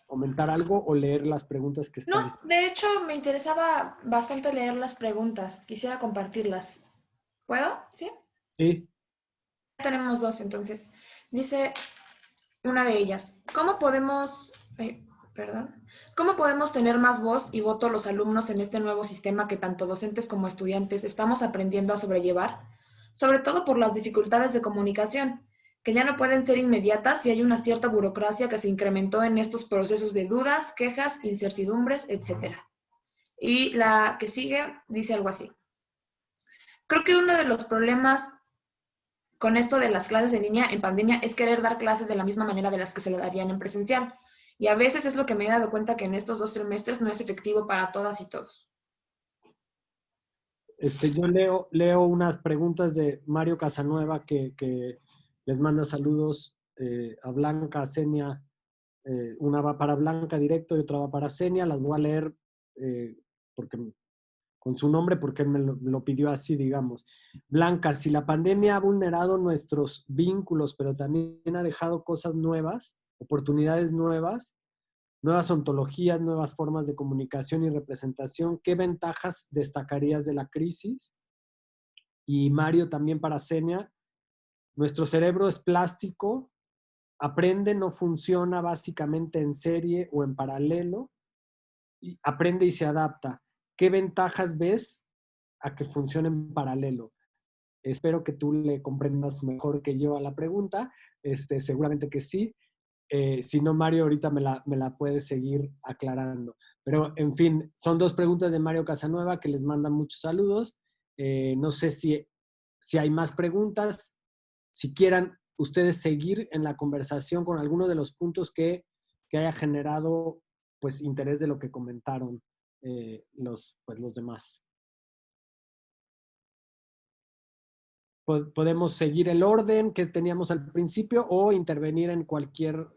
comentar algo o leer las preguntas que están. No, de hecho me interesaba bastante leer las preguntas. Quisiera compartirlas. ¿Puedo? ¿Sí? Sí. Tenemos dos, entonces. Dice una de ellas, ¿cómo podemos tener más voz y voto los alumnos en este nuevo sistema que tanto docentes como estudiantes estamos aprendiendo a sobrellevar? Sobre todo por las dificultades de comunicación, que ya no pueden ser inmediatas y hay una cierta burocracia que se incrementó en estos procesos de dudas, quejas, incertidumbres, etc. Y la que sigue dice algo así. Creo que uno de los problemas con esto de las clases en línea en pandemia es querer dar clases de la misma manera de las que se le darían en presencial. Y a veces es lo que me he dado cuenta que en estos 2 trimestres no es efectivo para todas y todos. Yo leo unas preguntas de Mario Casanueva que les manda saludos a Blanca, a Xenia. Una va para Blanca directo y otra va para Xenia. Las voy a leer porque con su nombre porque él me lo pidió así, digamos. Blanca, si la pandemia ha vulnerado nuestros vínculos, pero también ha dejado cosas nuevas, oportunidades nuevas, nuevas ontologías, nuevas formas de comunicación y representación, ¿qué ventajas destacarías de la crisis? Y Mario, también para Xenia, nuestro cerebro es plástico, aprende, no funciona básicamente en serie o en paralelo, y aprende y se adapta. ¿Qué ventajas ves a que funcione en paralelo? Espero que tú le comprendas mejor que yo a la pregunta. Seguramente que sí. Si no, Mario, ahorita me la puede seguir aclarando. Pero, en fin, son dos preguntas de Mario Casanueva que les mandan muchos saludos. No sé si hay más preguntas. Si quieran ustedes seguir en la conversación con alguno de los puntos que haya generado pues interés de lo que comentaron los demás. Podemos seguir el orden que teníamos al principio o intervenir en cualquier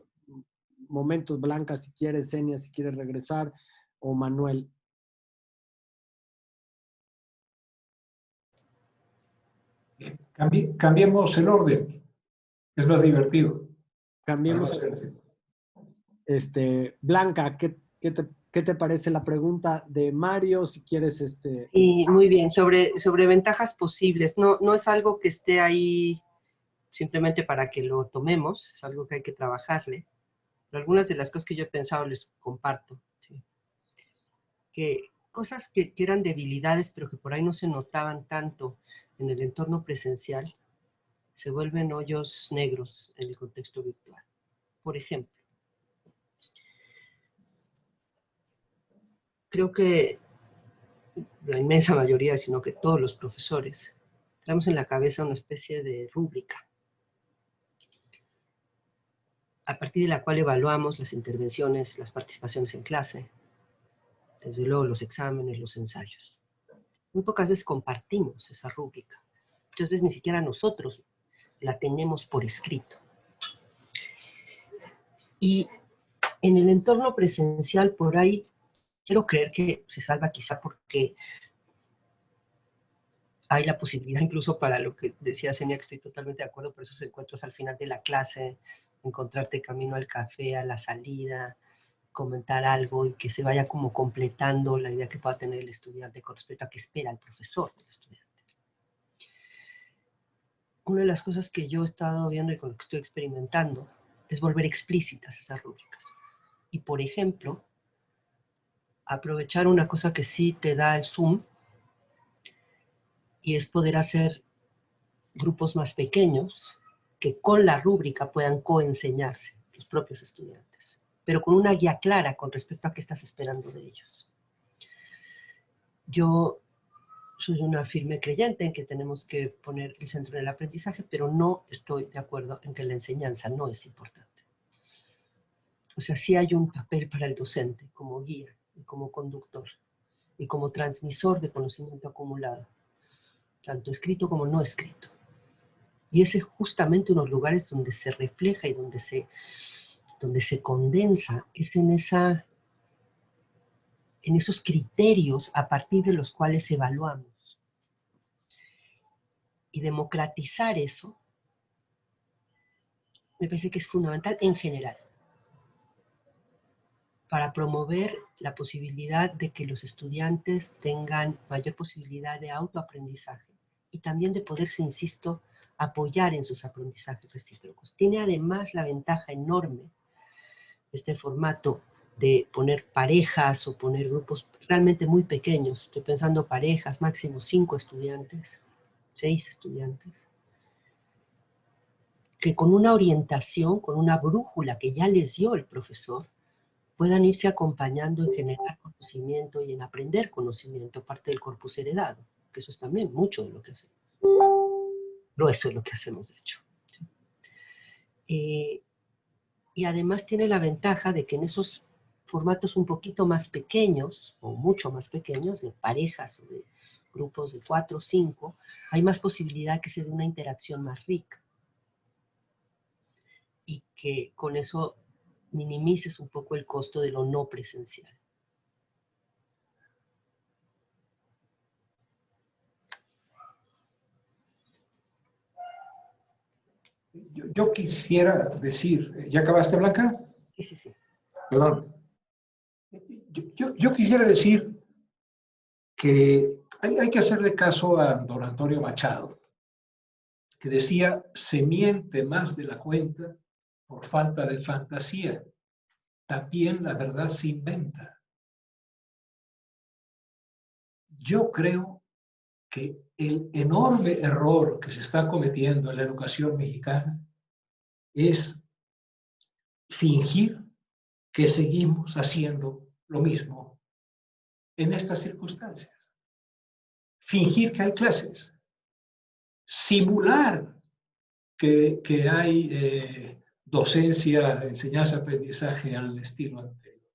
momento. Blanca, si quieres, Xenia, si quieres regresar, o Manuel. Cambiemos el orden. Es más divertido. Cambiemos. Blanca, ¿qué te parece la pregunta de Mario? Si quieres, Y muy bien, sobre ventajas posibles. No es algo que esté ahí simplemente para que lo tomemos, es algo que hay que trabajarle. Pero algunas de las cosas que yo he pensado les comparto. ¿Sí? Que cosas que eran debilidades, pero que por ahí no se notaban tanto en el entorno presencial, se vuelven hoyos negros en el contexto virtual. Por ejemplo, creo que la inmensa mayoría, sino que todos los profesores, traemos en la cabeza una especie de rúbrica, a partir de la cual evaluamos las intervenciones, las participaciones en clase, desde luego los exámenes, los ensayos. Muy pocas veces compartimos esa rúbrica. Muchas veces ni siquiera nosotros la tenemos por escrito. Y en el entorno presencial, por ahí, quiero creer que se salva quizá porque hay la posibilidad, incluso para lo que decía Senia, que estoy totalmente de acuerdo, por esos encuentros al final de la clase, encontrarte camino al café, a la salida, comentar algo y que se vaya como completando la idea que pueda tener el estudiante con respecto a qué espera el profesor del estudiante. Una de las cosas que yo he estado viendo y con lo que estoy experimentando es volver explícitas esas rúbricas. Y, por ejemplo, aprovechar una cosa que sí te da el Zoom, y es poder hacer grupos más pequeños que con la rúbrica puedan coenseñarse los propios estudiantes, pero con una guía clara con respecto a qué estás esperando de ellos. Yo soy una firme creyente en que tenemos que poner el centro en el aprendizaje, pero no estoy de acuerdo en que la enseñanza no es importante. O sea, sí hay un papel para el docente como guía y como conductor y como transmisor de conocimiento acumulado, tanto escrito como no escrito. Y ese es justamente unos lugares donde se refleja y donde se condensa, es en esos criterios a partir de los cuales evaluamos. Y democratizar eso me parece que es fundamental en general, para promover la posibilidad de que los estudiantes tengan mayor posibilidad de autoaprendizaje y también de poderse, insisto, apoyar en sus aprendizajes recíprocos. Tiene además la ventaja enorme este formato de poner parejas o poner grupos realmente muy pequeños. Estoy pensando parejas, máximo 5 estudiantes, 6 estudiantes, que con una orientación, con una brújula que ya les dio el profesor, puedan irse acompañando en generar conocimiento y en aprender conocimiento, parte del corpus heredado, que eso es también mucho de lo que hacemos. No, eso es lo que hacemos, de hecho. ¿Sí? Y además tiene la ventaja de que en esos formatos un poquito más pequeños, o mucho más pequeños, de parejas o de grupos de 4 o 5, hay más posibilidad que se dé una interacción más rica. Y que con eso minimices un poco el costo de lo no presencial. Yo quisiera decir, ¿ya acabaste, Blanca? Sí, sí, sí. Perdón. Yo quisiera decir que hay que hacerle caso a don Antonio Machado, que decía, se miente más de la cuenta por falta de fantasía. También la verdad se inventa. Yo creo que el enorme error que se está cometiendo en la educación mexicana es fingir que seguimos haciendo lo mismo en estas circunstancias. Fingir que hay clases, simular que hay docencia, enseñanza, aprendizaje al estilo anterior.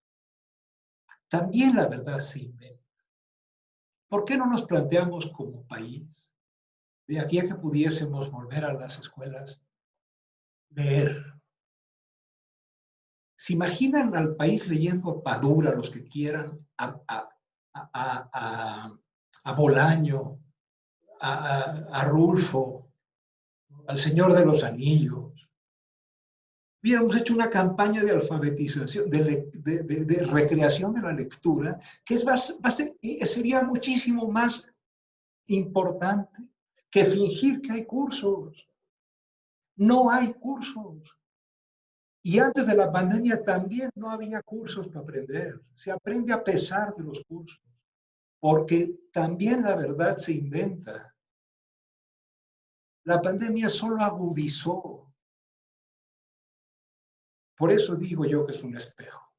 También la verdad se inventa. ¿Por qué no nos planteamos como país, de aquí a que pudiésemos volver a las escuelas, leer? ¿Se imaginan al país leyendo a Padura, los que quieran, a Bolaño, a Rulfo, al Señor de los Anillos? Hubiéramos hecho una campaña de alfabetización, de recreación de la lectura, que sería muchísimo más importante que fingir que hay cursos. No hay cursos. Y antes de la pandemia también no había cursos para aprender. Se aprende a pesar de los cursos, porque también la verdad se inventa. La pandemia solo agudizó. Por eso digo yo que es un espejo.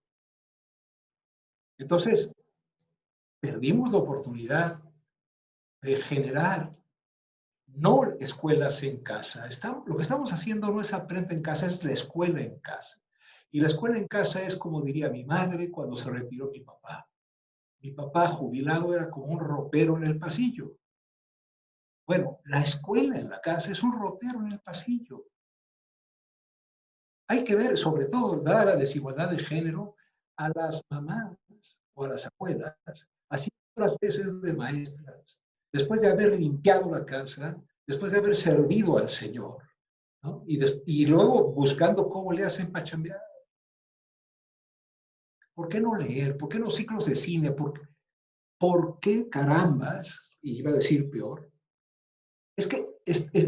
Entonces, perdimos la oportunidad de generar no escuelas en casa. Lo que estamos haciendo no es aprende en casa, es la escuela en casa. Y la escuela en casa es como diría mi madre cuando se retiró mi papá. Mi papá jubilado era como un ropero en el pasillo. Bueno, la escuela en la casa es un ropero en el pasillo. Hay que ver, sobre todo, dada la desigualdad de género, a las mamás o a las abuelas, así las veces de maestras, después de haber limpiado la casa, después de haber servido al Señor, ¿no? Y luego buscando cómo le hacen para chambear. ¿Por qué no leer? ¿Por qué no ciclos de cine? ¿Por qué carambas? Y iba a decir peor. Es que,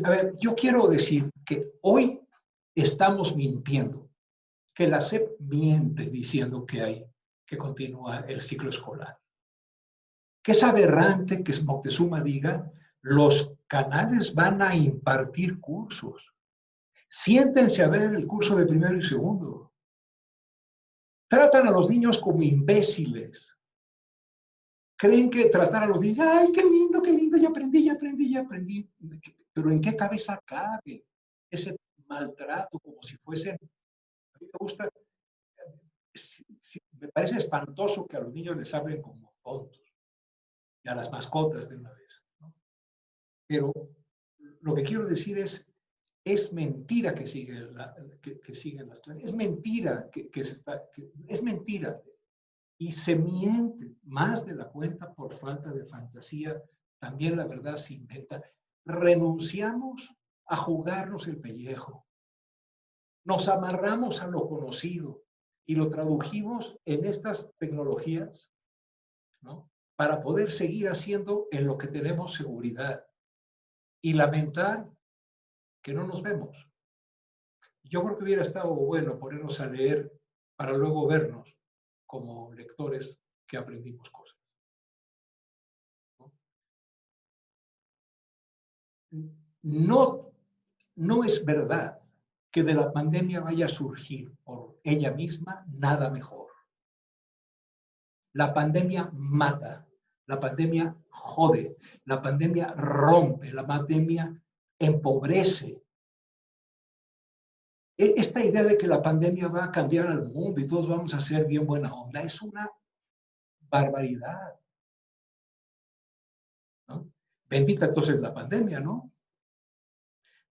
a ver, yo quiero decir que hoy estamos mintiendo, que la SEP miente diciendo que continúa el ciclo escolar. Que es aberrante que Moctezuma diga, los canales van a impartir cursos. Siéntense a ver el curso de primero y segundo. Tratan a los niños como imbéciles. Creen que tratar a los niños, ay, qué lindo, ya aprendí. Pero ¿en qué cabeza cabe ese maltrato como si fuesen? A mí me gusta, me parece espantoso que a los niños les hablen como tontos y a las mascotas de una vez, ¿no? Pero lo que quiero decir es mentira que siguen las clases, es mentira es mentira. Y se miente más de la cuenta por falta de fantasía. También la verdad se inventa. Renunciamos a jugarnos el pellejo. Nos amarramos a lo conocido y lo tradujimos en estas tecnologías, ¿no? Para poder seguir haciendo en lo que tenemos seguridad y lamentar que no nos vemos. Yo creo que hubiera estado bueno ponernos a leer para luego vernos como lectores que aprendimos cosas, ¿no? No es verdad que de la pandemia vaya a surgir por ella misma nada mejor. La pandemia mata, la pandemia jode, la pandemia rompe, la pandemia empobrece. Esta idea de que la pandemia va a cambiar al mundo y todos vamos a ser bien buena onda es una barbaridad, ¿no? Bendita entonces la pandemia, ¿no?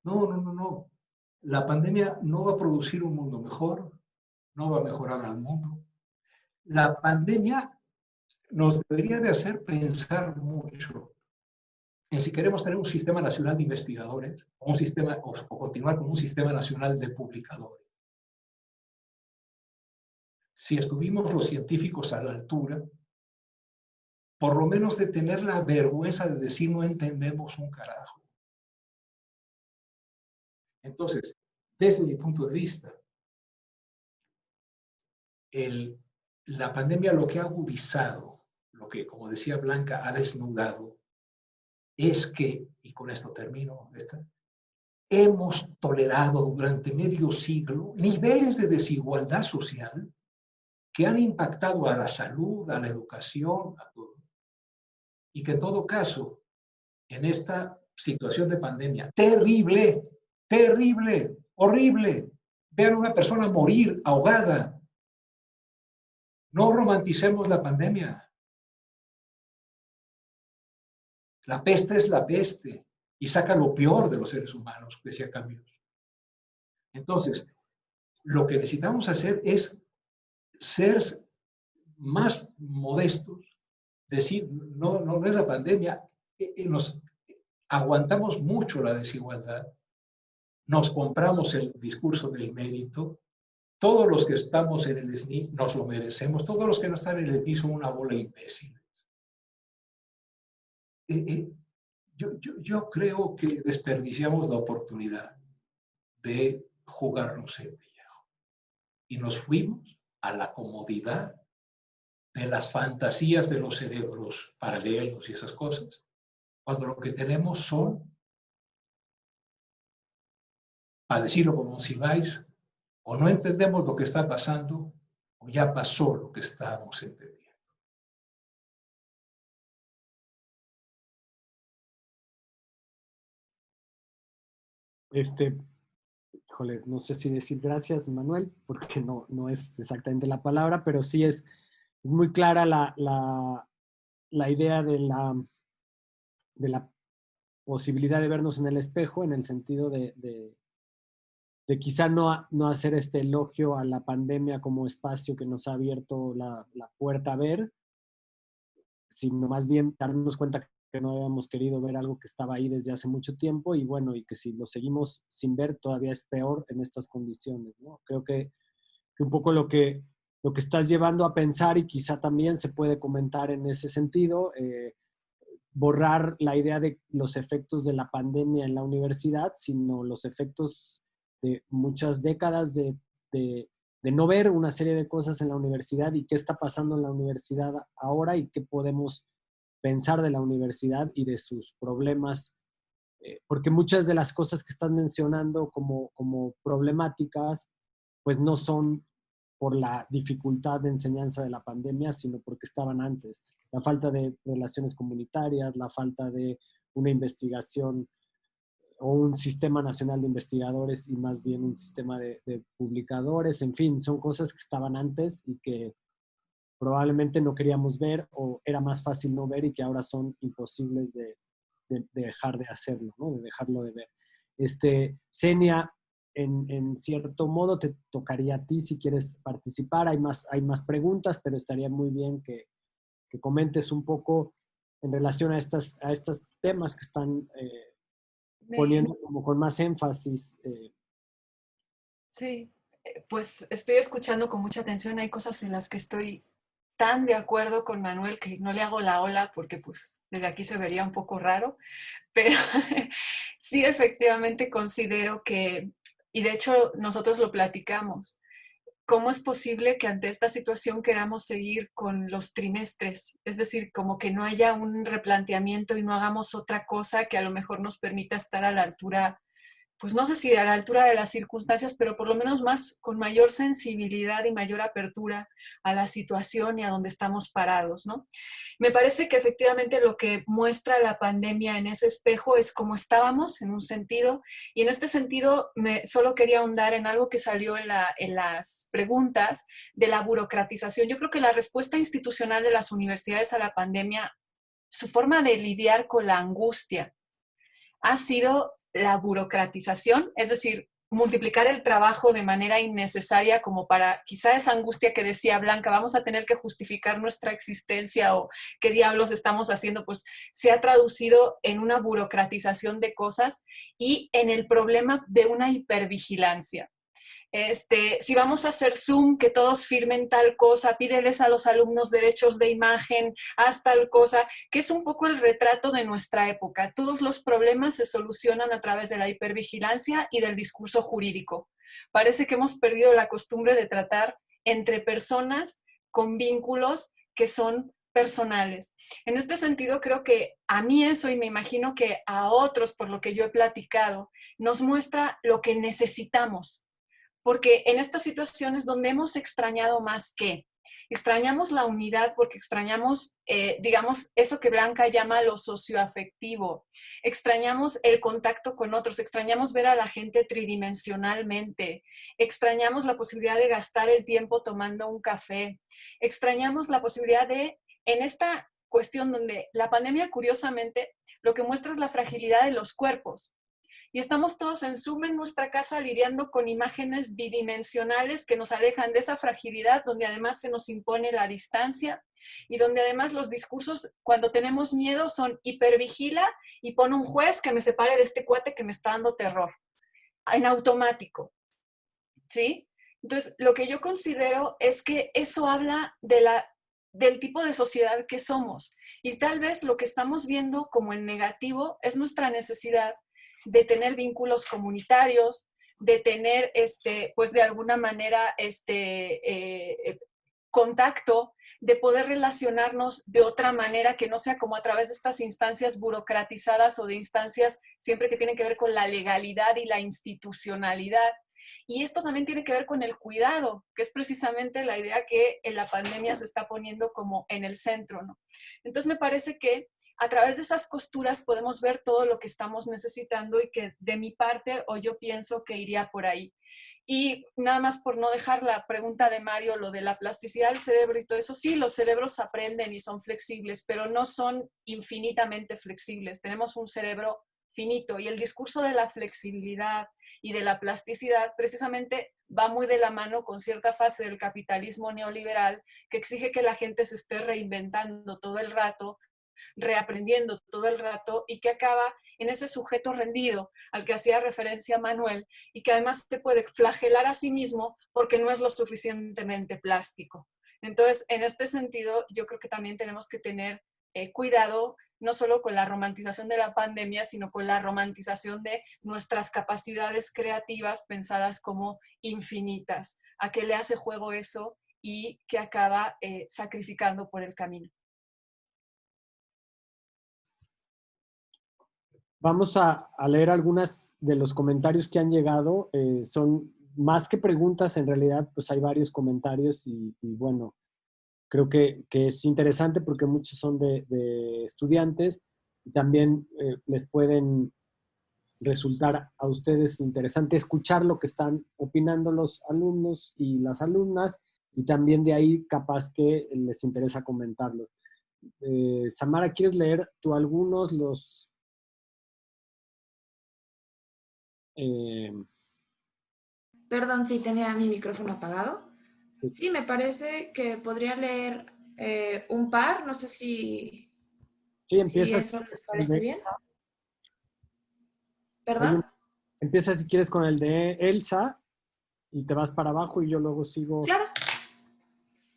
No. La pandemia no va a producir un mundo mejor, no va a mejorar al mundo. La pandemia nos debería de hacer pensar mucho en si queremos tener un sistema nacional de investigadores o, o continuar con un sistema nacional de publicadores. Si estuvimos los científicos a la altura, por lo menos de tener la vergüenza de decir no entendemos un carajo. Entonces, desde mi punto de vista, la pandemia lo que ha agudizado, lo que, como decía Blanca, ha desnudado, es que, y con esto termino, hemos tolerado durante medio siglo niveles de desigualdad social que han impactado a la salud, a la educación, a todo. Y que en todo caso, en esta situación de pandemia, terrible, horrible, ver a una persona morir ahogada. No romanticemos la pandemia. La peste es la peste y saca lo peor de los seres humanos, decía Camus. Entonces, lo que necesitamos hacer es ser más modestos, decir, no es la pandemia, nos aguantamos mucho la desigualdad, nos compramos el discurso del mérito, todos los que estamos en el SNI nos lo merecemos, todos los que no están en el SNI son una bola de imbéciles. Yo creo que desperdiciamos la oportunidad de jugarnos el pellejo y nos fuimos a la comodidad de las fantasías de los cerebros paralelos y esas cosas, cuando lo que tenemos son, para decirlo como si vais, o no entendemos lo que está pasando, o ya pasó lo que estábamos entendiendo. Híjole, no sé si decir gracias, Manuel, porque no es exactamente la palabra, pero sí es muy clara la idea de la posibilidad de vernos en el espejo, en el sentido de quizá no hacer este elogio a la pandemia como espacio que nos ha abierto la puerta a ver, sino más bien darnos cuenta que no habíamos querido ver algo que estaba ahí desde hace mucho tiempo y bueno, y que si lo seguimos sin ver todavía es peor en estas condiciones, ¿no? Creo que un poco lo que estás llevando a pensar y quizá también se puede comentar en ese sentido, borrar la idea de los efectos de la pandemia en la universidad, sino los efectos de muchas décadas de no ver una serie de cosas en la universidad y qué está pasando en la universidad ahora y qué podemos pensar de la universidad y de sus problemas, porque muchas de las cosas que estás mencionando como problemáticas, pues no son por la dificultad de enseñanza de la pandemia, sino porque estaban antes. La falta de relaciones comunitarias, la falta de una investigación o un sistema nacional de investigadores y más bien un sistema de publicadores, en fin, son cosas que estaban antes y que probablemente no queríamos ver o era más fácil no ver y que ahora son imposibles de dejar de hacerlo, ¿no? De dejarlo de ver. Senia, en cierto modo te tocaría a ti si quieres participar. Hay más preguntas, pero estaría muy bien que comentes un poco en relación a estos temas que están poniendo como con más énfasis. Sí, pues estoy escuchando con mucha atención. Hay cosas en las que estoy tan de acuerdo con Manuel que no le hago la ola porque pues desde aquí se vería un poco raro, pero sí efectivamente considero que, y de hecho nosotros lo platicamos, ¿cómo es posible que ante esta situación queramos seguir con los trimestres? Es decir, como que no haya un replanteamiento y no hagamos otra cosa que a lo mejor nos permita estar a la altura, pues no sé si a la altura de las circunstancias, pero por lo menos más con mayor sensibilidad y mayor apertura a la situación y a donde estamos parados, ¿no? Me parece que efectivamente lo que muestra la pandemia en ese espejo es cómo estábamos en un sentido, y en este sentido solo quería ahondar en algo que salió en las preguntas de la burocratización. Yo creo que la respuesta institucional de las universidades a la pandemia, su forma de lidiar con la angustia, ha sido la burocratización, es decir, multiplicar el trabajo de manera innecesaria como para quizá esa angustia que decía Blanca, vamos a tener que justificar nuestra existencia o qué diablos estamos haciendo, pues se ha traducido en una burocratización de cosas y en el problema de una hipervigilancia. Si vamos a hacer Zoom, que todos firmen tal cosa, pídeles a los alumnos derechos de imagen, haz tal cosa, que es un poco el retrato de nuestra época. Todos los problemas se solucionan a través de la hipervigilancia y del discurso jurídico. Parece que hemos perdido la costumbre de tratar entre personas con vínculos que son personales. En este sentido, creo que a mí eso, y me imagino que a otros, por lo que yo he platicado, nos muestra lo que necesitamos. Porque en estas situaciones donde hemos extrañado más que, extrañamos la unidad porque extrañamos, digamos, eso que Blanca llama lo socioafectivo, extrañamos el contacto con otros, extrañamos ver a la gente tridimensionalmente, extrañamos la posibilidad de gastar el tiempo tomando un café, extrañamos la posibilidad de, en esta cuestión donde la pandemia curiosamente lo que muestra es la fragilidad de los cuerpos. Y estamos todos en Zoom en nuestra casa lidiando con imágenes bidimensionales que nos alejan de esa fragilidad, donde además se nos impone la distancia y donde además los discursos, cuando tenemos miedo, son hipervigila y pon un juez que me separe de este cuate que me está dando terror, en automático, ¿sí? Entonces, lo que yo considero es que eso habla del tipo de sociedad que somos. Y tal vez lo que estamos viendo como en negativo es nuestra necesidad de tener vínculos comunitarios, de tener, pues de alguna manera, contacto, de poder relacionarnos de otra manera que no sea como a través de estas instancias burocratizadas o de instancias siempre que tienen que ver con la legalidad y la institucionalidad. Y esto también tiene que ver con el cuidado, que es precisamente la idea que en la pandemia se está poniendo como en el centro, ¿no? Entonces me parece que a través de esas costuras podemos ver todo lo que estamos necesitando y que de mi parte, o yo pienso que iría por ahí. Y nada más por no dejar la pregunta de Mario, lo de la plasticidad del cerebro y todo eso, sí, los cerebros aprenden y son flexibles, pero no son infinitamente flexibles. Tenemos un cerebro finito. Y el discurso de la flexibilidad y de la plasticidad precisamente va muy de la mano con cierta fase del capitalismo neoliberal que exige que la gente se esté reinventando todo el rato, reaprendiendo todo el rato, y que acaba en ese sujeto rendido al que hacía referencia Manuel, y que además se puede flagelar a sí mismo porque no es lo suficientemente plástico. Entonces, en este sentido, yo creo que también tenemos que tener cuidado, no solo con la romantización de la pandemia, sino con la romantización de nuestras capacidades creativas pensadas como infinitas. ¿A qué le hace juego eso y que acaba sacrificando por el camino? Vamos a leer algunas de los comentarios que han llegado. Son más que preguntas, en realidad, pues hay varios comentarios y bueno, creo que es interesante porque muchos son de estudiantes y también les pueden resultar a ustedes interesante escuchar lo que están opinando los alumnos y las alumnas, y también de ahí capaz que les interesa comentarlos. Samara, ¿quieres leer tú algunos? Perdón si tenía mi micrófono apagado. Sí. Sí, me parece que podría leer un par, no sé si Empiezas. eso les parece bien. ¿Perdón? Empieza si quieres con el de Elsa y te vas para abajo y yo luego sigo. Claro.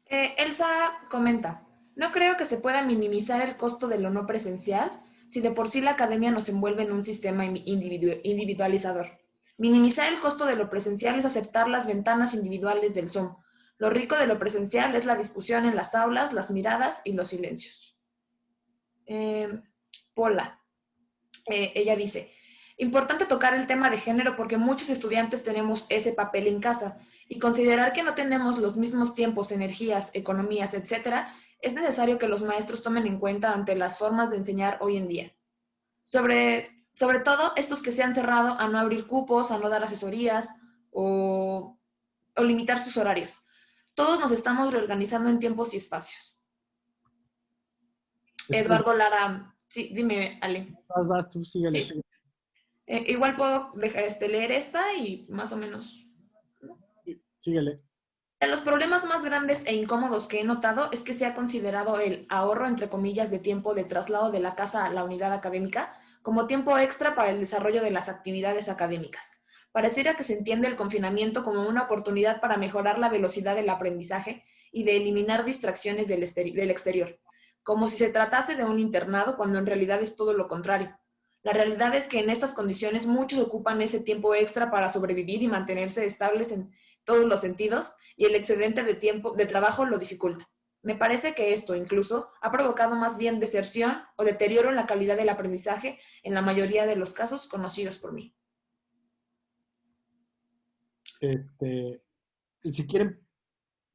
Elsa comenta, no creo que se pueda minimizar el costo de lo no presencial si de por sí la academia nos envuelve en un sistema individualizador. Minimizar el costo de lo presencial es aceptar las ventanas individuales del Zoom. Lo rico de lo presencial es la discusión en las aulas, las miradas y los silencios. Pola, ella dice, importante tocar el tema de género porque muchos estudiantes tenemos ese papel en casa y considerar que no tenemos los mismos tiempos, energías, economías, etcétera, es necesario que los maestros tomen en cuenta ante las formas de enseñar hoy en día. Sobre todo estos que se han cerrado a no abrir cupos, a no dar asesorías o limitar sus horarios. Todos nos estamos reorganizando en tiempos y espacios. Eduardo Lara, sí, dime, Ale. Vas, tú síguele. Sí. Igual puedo dejar leer esta y más o menos. ¿No? Síguele. De los problemas más grandes e incómodos que he notado es que se ha considerado el ahorro, entre comillas, de tiempo de traslado de la casa a la unidad académica como tiempo extra para el desarrollo de las actividades académicas. Pareciera que se entiende el confinamiento como una oportunidad para mejorar la velocidad del aprendizaje y de eliminar distracciones del exterior, como si se tratase de un internado cuando en realidad es todo lo contrario. La realidad es que en estas condiciones muchos ocupan ese tiempo extra para sobrevivir y mantenerse estables en todos los sentidos, y el excedente de tiempo de trabajo lo dificulta. Me parece que esto incluso ha provocado más bien deserción o deterioro en la calidad del aprendizaje en la mayoría de los casos conocidos por mí. Si quieren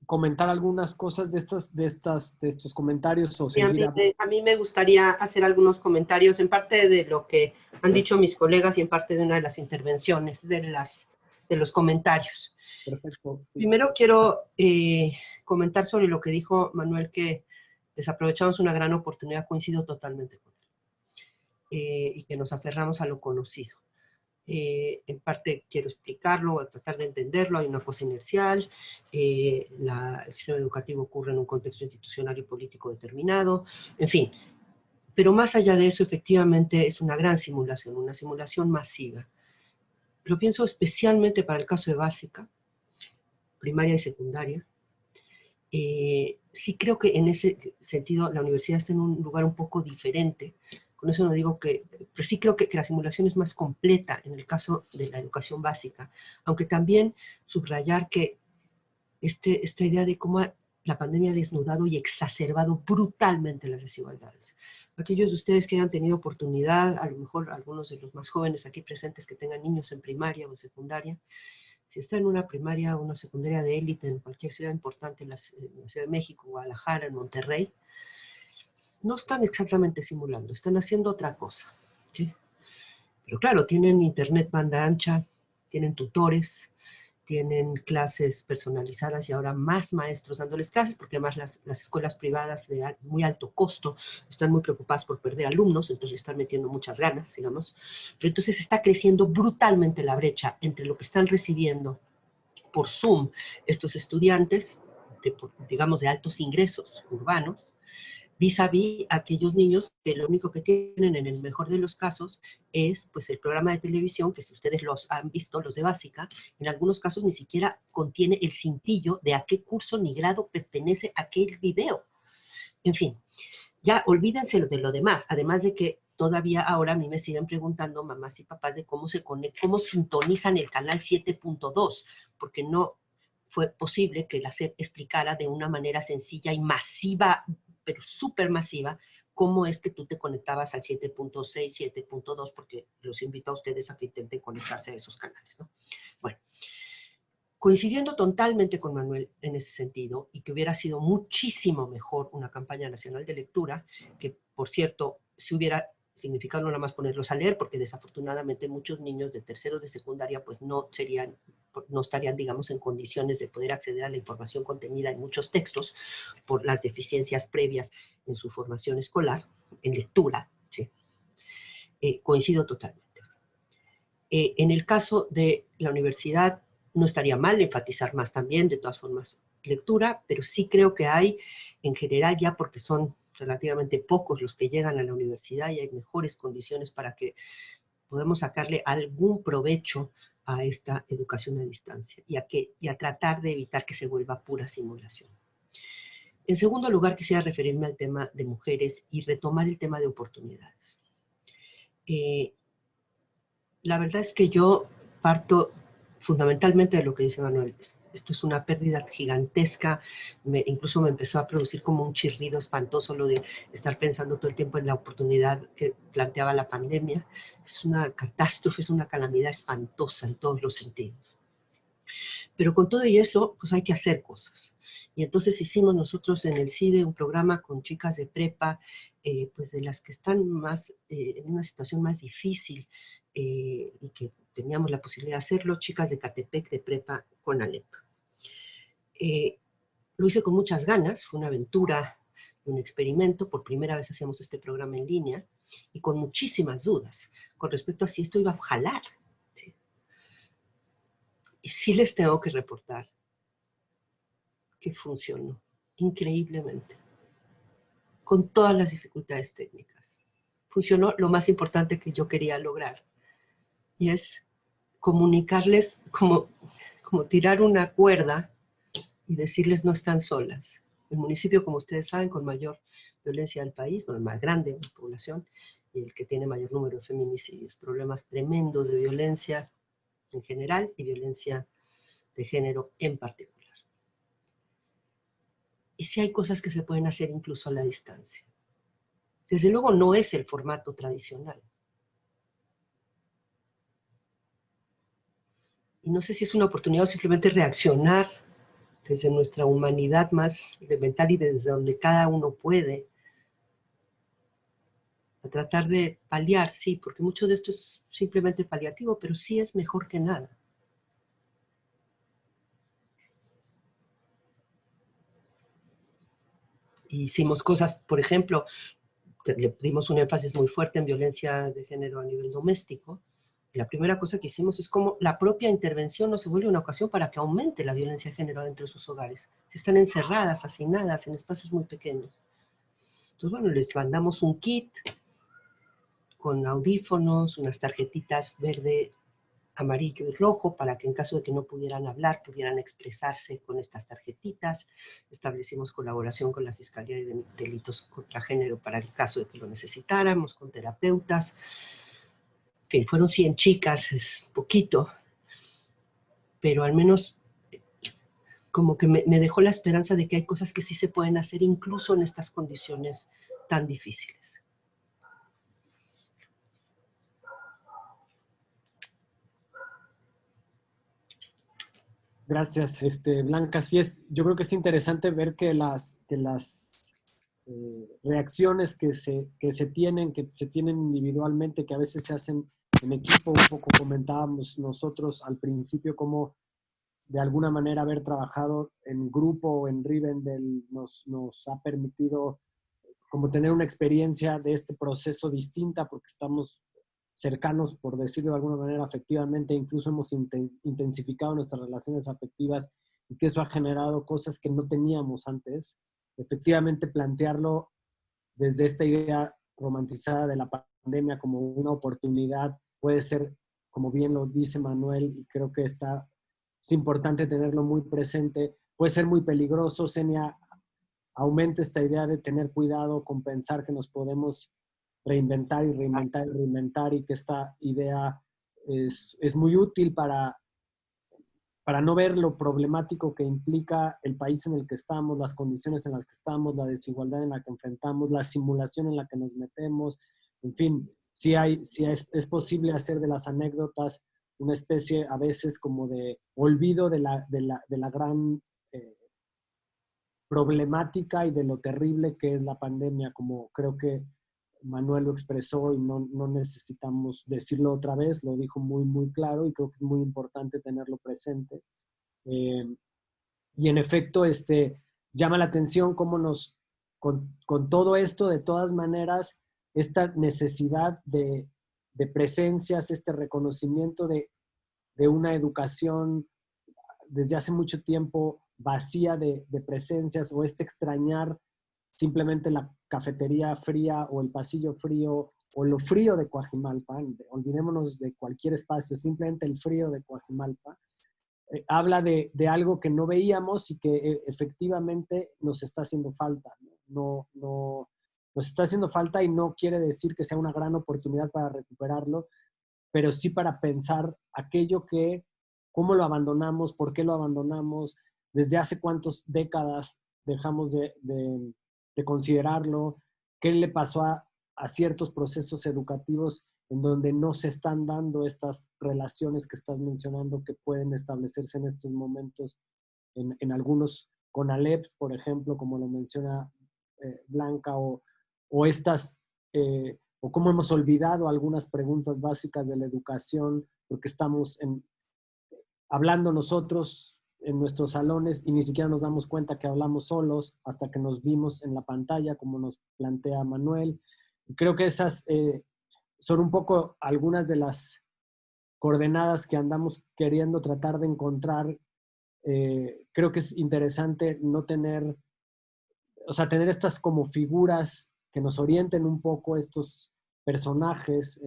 comentar algunas cosas de estos comentarios o seguir. A mí me gustaría hacer algunos comentarios en parte de lo que han dicho mis colegas y en parte de una de las intervenciones de los comentarios. Perfecto. Sí. Primero quiero comentar sobre lo que dijo Manuel, que desaprovechamos una gran oportunidad. Coincido totalmente con él, y que nos aferramos a lo conocido. En parte quiero explicarlo, a tratar de entenderlo. Hay una cosa inercial, el sistema educativo ocurre en un contexto institucional y político determinado, en fin. Pero más allá de eso, efectivamente, es una gran simulación, una simulación masiva. Lo pienso especialmente para el caso de básica, primaria y secundaria. Sí creo que en ese sentido la universidad está en un lugar un poco diferente. Con eso no digo que, pero sí creo que la simulación es más completa en el caso de la educación básica, aunque también subrayar que esta idea de cómo la pandemia ha desnudado y exacerbado brutalmente las desigualdades. Aquellos de ustedes que hayan tenido oportunidad, a lo mejor algunos de los más jóvenes aquí presentes que tengan niños en primaria o en secundaria, si está en una primaria o una secundaria de élite en cualquier ciudad importante, en la Ciudad de México, Guadalajara, en Monterrey, no están exactamente simulando, están haciendo otra cosa, ¿sí? Pero claro, tienen internet banda ancha, tienen tutores, tienen clases personalizadas y ahora más maestros dándoles clases, porque además las escuelas privadas de muy alto costo están muy preocupadas por perder alumnos, entonces le están metiendo muchas ganas, digamos. Pero entonces está creciendo brutalmente la brecha entre lo que están recibiendo por Zoom estos estudiantes, digamos, de altos ingresos urbanos, vis-a-vis aquellos niños que lo único que tienen en el mejor de los casos es pues el programa de televisión, que si ustedes los han visto, los de básica, en algunos casos ni siquiera contiene el cintillo de a qué curso ni grado pertenece aquel video. En fin, ya olvídense de lo demás, además de que todavía ahora a mí me siguen preguntando mamás y papás de cómo se conectan, cómo sintonizan el canal 7.2, porque no fue posible que la SEP explicara de una manera sencilla y masiva, pero súper masiva, cómo es que tú te conectabas al 7.6, 7.2, porque los invito a ustedes a que intenten conectarse a esos canales, ¿no? Bueno, coincidiendo totalmente con Manuel en ese sentido, y que hubiera sido muchísimo mejor una campaña nacional de lectura, que por cierto, si hubiera significado no nada más ponerlos a leer, porque desafortunadamente muchos niños de tercero de secundaria pues no estarían, digamos, en condiciones de poder acceder a la información contenida en muchos textos por las deficiencias previas en su formación escolar, en lectura, ¿sí? Coincido totalmente. En el caso de la universidad, no estaría mal enfatizar más también, de todas formas, lectura, pero sí creo que hay, en general, ya porque son relativamente pocos los que llegan a la universidad y hay mejores condiciones para que podamos sacarle algún provecho a esta educación a distancia y a tratar de evitar que se vuelva pura simulación. En segundo lugar, quisiera referirme al tema de mujeres y retomar el tema de oportunidades. La verdad es que yo parto fundamentalmente de lo que dice Manuel. Esto es una pérdida gigantesca, incluso me empezó a producir como un chirrido espantoso lo de estar pensando todo el tiempo en la oportunidad que planteaba la pandemia. Es una catástrofe, es una calamidad espantosa en todos los sentidos. Pero con todo y eso, pues hay que hacer cosas. Y entonces hicimos nosotros en el CIDE un programa con chicas de prepa, pues de las que están más en una situación más difícil y que teníamos la posibilidad de hacerlo, chicas de Catepec de prepa con Alep. Lo hice con muchas ganas, fue una aventura, un experimento, por primera vez hacíamos este programa en línea y con muchísimas dudas con respecto a si esto iba a jalar. ¿Sí? Y sí les tengo que reportar que funcionó increíblemente, con todas las dificultades técnicas. Funcionó lo más importante que yo quería lograr, y es comunicarles como tirar una cuerda y decirles no están solas. El municipio, como ustedes saben, con mayor violencia del país, bueno, el más grande en población, y el que tiene mayor número de feminicidios, problemas tremendos de violencia en general y violencia de género en particular. Y sí hay cosas que se pueden hacer incluso a la distancia. Desde luego no es el formato tradicional. Y no sé si es una oportunidad o simplemente reaccionar desde nuestra humanidad más elemental y desde donde cada uno puede, a tratar de paliar, sí, porque mucho de esto es simplemente paliativo, pero sí es mejor que nada. Hicimos cosas, por ejemplo, le dimos un énfasis muy fuerte en violencia de género a nivel doméstico. Y la primera cosa que hicimos es cómo la propia intervención no se vuelve una ocasión para que aumente la violencia de género dentro de sus hogares. Si están encerradas, hacinadas en espacios muy pequeños. Entonces, bueno, les mandamos un kit con audífonos, unas tarjetitas verde, amarillo y rojo, para que en caso de que no pudieran hablar, pudieran expresarse con estas tarjetitas. Establecimos colaboración con la Fiscalía de Delitos contra Género para el caso de que lo necesitáramos, con terapeutas. En fin, fueron 100 chicas, es poquito, pero al menos como que me dejó la esperanza de que hay cosas que sí se pueden hacer incluso en estas condiciones tan difíciles. Gracias, Blanca. Sí yo creo que es interesante ver que las reacciones que se tienen individualmente, que a veces se hacen en equipo, un poco comentábamos nosotros al principio cómo de alguna manera haber trabajado en grupo o en Rivendell nos ha permitido como tener una experiencia de este proceso distinta porque estamos cercanos, por decirlo de alguna manera, afectivamente, incluso hemos intensificado nuestras relaciones afectivas y que eso ha generado cosas que no teníamos antes. Efectivamente, plantearlo desde esta idea romantizada de la pandemia como una oportunidad puede ser, como bien lo dice Manuel, y creo que es importante tenerlo muy presente, puede ser muy peligroso. Senia aumenta esta idea de tener cuidado con pensar que nos podemos reinventar y reinventar y reinventar, y que esta idea es muy útil para no ver lo problemático que implica el país en el que estamos, las condiciones en las que estamos, la desigualdad en la que enfrentamos, la simulación en la que nos metemos. En fin, sí es posible hacer de las anécdotas una especie a veces como de olvido de la gran problemática y de lo terrible que es la pandemia, como creo que Manuel lo expresó y no necesitamos decirlo otra vez, lo dijo muy, muy claro y creo que es muy importante tenerlo presente. Y en efecto, llama la atención cómo con todo esto, de todas maneras, esta necesidad de presencias, este reconocimiento de una educación desde hace mucho tiempo vacía de presencias, o extrañar simplemente la cafetería fría o el pasillo frío o lo frío de Coajimalpa. Olvidémonos de cualquier espacio, simplemente el frío de Coajimalpa. Habla de algo que no veíamos y que efectivamente nos está haciendo falta. Nos está haciendo falta, y no quiere decir que sea una gran oportunidad para recuperarlo, pero sí para pensar aquello que, cómo lo abandonamos, por qué lo abandonamos, desde hace cuántas décadas dejamos de considerarlo, qué le pasó a ciertos procesos educativos en donde no se están dando estas relaciones que estás mencionando que pueden establecerse en estos momentos en algunos CONALEPs, por ejemplo, como lo menciona Blanca, o cómo hemos olvidado algunas preguntas básicas de la educación porque estamos hablando nosotros en nuestros salones y ni siquiera nos damos cuenta que hablamos solos hasta que nos vimos en la pantalla, como nos plantea Manuel. Y creo que esas son un poco algunas de las coordenadas que andamos queriendo tratar de encontrar. Creo que es interesante no tener, tener estas como figuras que nos orienten un poco, estos personajes,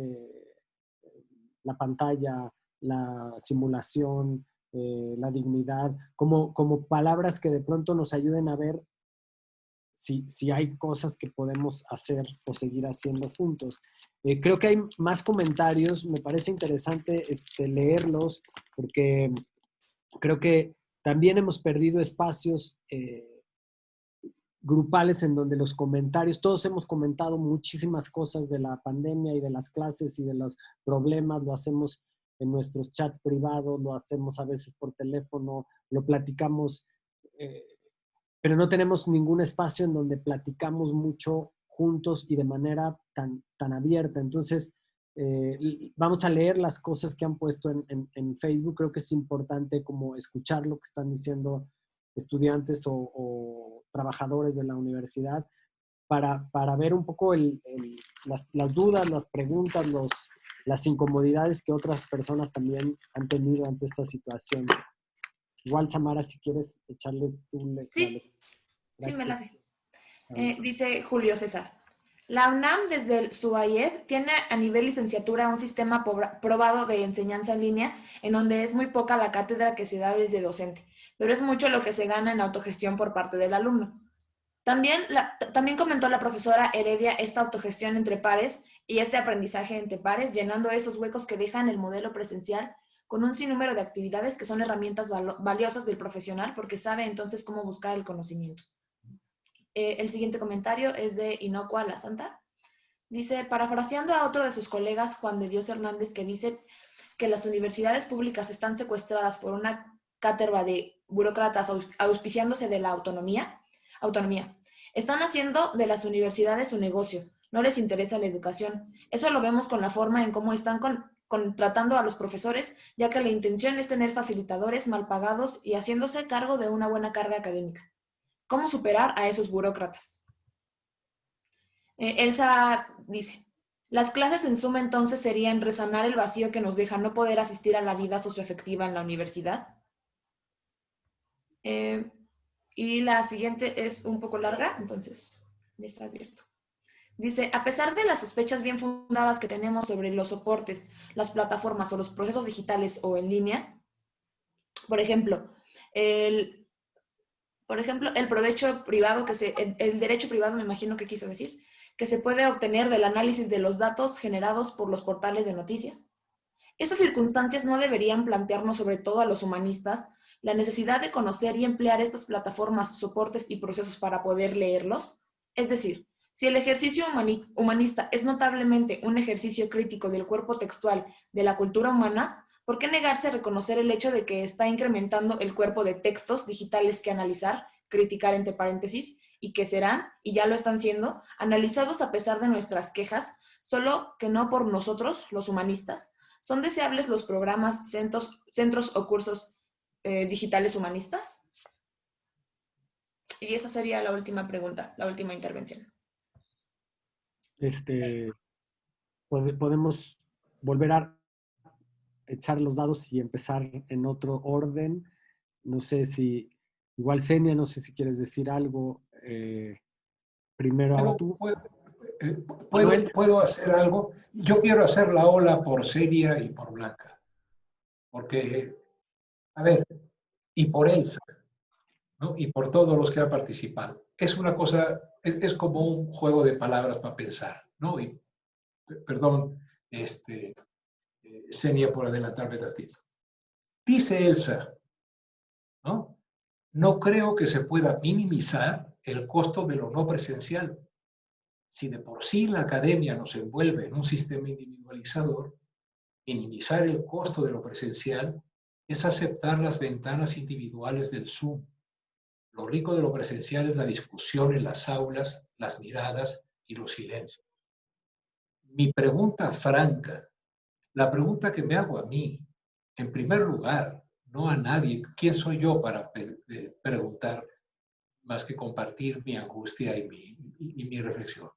la pantalla, la simulación, la dignidad, como palabras que de pronto nos ayuden a ver si hay cosas que podemos hacer o seguir haciendo juntos. Creo que hay más comentarios, me parece interesante leerlos, porque creo que también hemos perdido espacios grupales en donde los comentarios, todos hemos comentado muchísimas cosas de la pandemia y de las clases y de los problemas, lo hacemos en nuestros chats privados, lo hacemos a veces por teléfono, lo platicamos, pero no tenemos ningún espacio en donde platicamos mucho juntos y de manera tan abierta. Entonces, vamos a leer las cosas que han puesto en Facebook. Creo que es importante como escuchar lo que están diciendo estudiantes o trabajadores de la universidad para ver un poco las dudas, las preguntas, las incomodidades que otras personas también han tenido ante esta situación. Igual, Samara, si quieres echarle tu Sí, sí, me la dice Julio César. La UNAM, desde el SUAYED, tiene a nivel licenciatura un sistema probado de enseñanza en línea, en donde es muy poca la cátedra que se da desde docente, pero es mucho lo que se gana en autogestión por parte del alumno. También comentó la profesora Heredia esta autogestión entre pares y este aprendizaje entre pares, llenando esos huecos que dejan el modelo presencial con un sinnúmero de actividades que son herramientas valiosas del profesional porque sabe entonces cómo buscar el conocimiento. El siguiente comentario es de Inocua La Santa. Dice, parafraseando a otro de sus colegas, Juan de Dios Hernández, que dice que las universidades públicas están secuestradas por una cátedra de burócratas auspiciándose de la autonomía. Están haciendo de las universidades su negocio. No les interesa la educación. Eso lo vemos con la forma en cómo están contratando a los profesores, ya que la intención es tener facilitadores mal pagados y haciéndose cargo de una buena carga académica. ¿Cómo superar a esos burócratas? Elsa dice, las clases en Zoom entonces serían resanar el vacío que nos deja no poder asistir a la vida socioafectiva en la universidad. Y la siguiente es un poco larga, entonces les advierto. Dice, a pesar de las sospechas bien fundadas que tenemos sobre los soportes, las plataformas o los procesos digitales o en línea, por ejemplo, el provecho privado, el derecho privado, me imagino que quiso decir, que se puede obtener del análisis de los datos generados por los portales de noticias. Estas circunstancias no deberían plantearnos, sobre todo a los humanistas, la necesidad de conocer y emplear estas plataformas, soportes y procesos para poder leerlos. Es decir, si el ejercicio humanista es notablemente un ejercicio crítico del cuerpo textual de la cultura humana, ¿por qué negarse a reconocer el hecho de que está incrementando el cuerpo de textos digitales que analizar, criticar entre paréntesis, y que serán, y ya lo están siendo, analizados a pesar de nuestras quejas, solo que no por nosotros, los humanistas? ¿Son deseables los programas, centros o cursos digitales humanistas? Y esa sería la última pregunta, la última intervención. Podemos volver a echar los dados y empezar en otro orden. No sé si, igual Senia, no sé si quieres decir algo. Primero ahora tú. ¿Puedo hacer algo? Yo quiero hacer la ola por Celia y por Blanca. Porque, a ver, y por Elsa, ¿no? Y por todos los que han participado. Es una cosa, es como un juego de palabras para pensar, ¿no? Y, perdón, Senia, por adelantarme tantito. Dice Elsa, ¿no? No creo que se pueda minimizar el costo de lo no presencial. Si de por sí la academia nos envuelve en un sistema individualizador, minimizar el costo de lo presencial es aceptar las ventanas individuales del Zoom. Lo rico de lo presencial es la discusión en las aulas, las miradas y los silencios. Mi pregunta franca, la pregunta que me hago a mí, en primer lugar, no a nadie, ¿quién soy yo para preguntar más que compartir mi angustia y mi reflexión?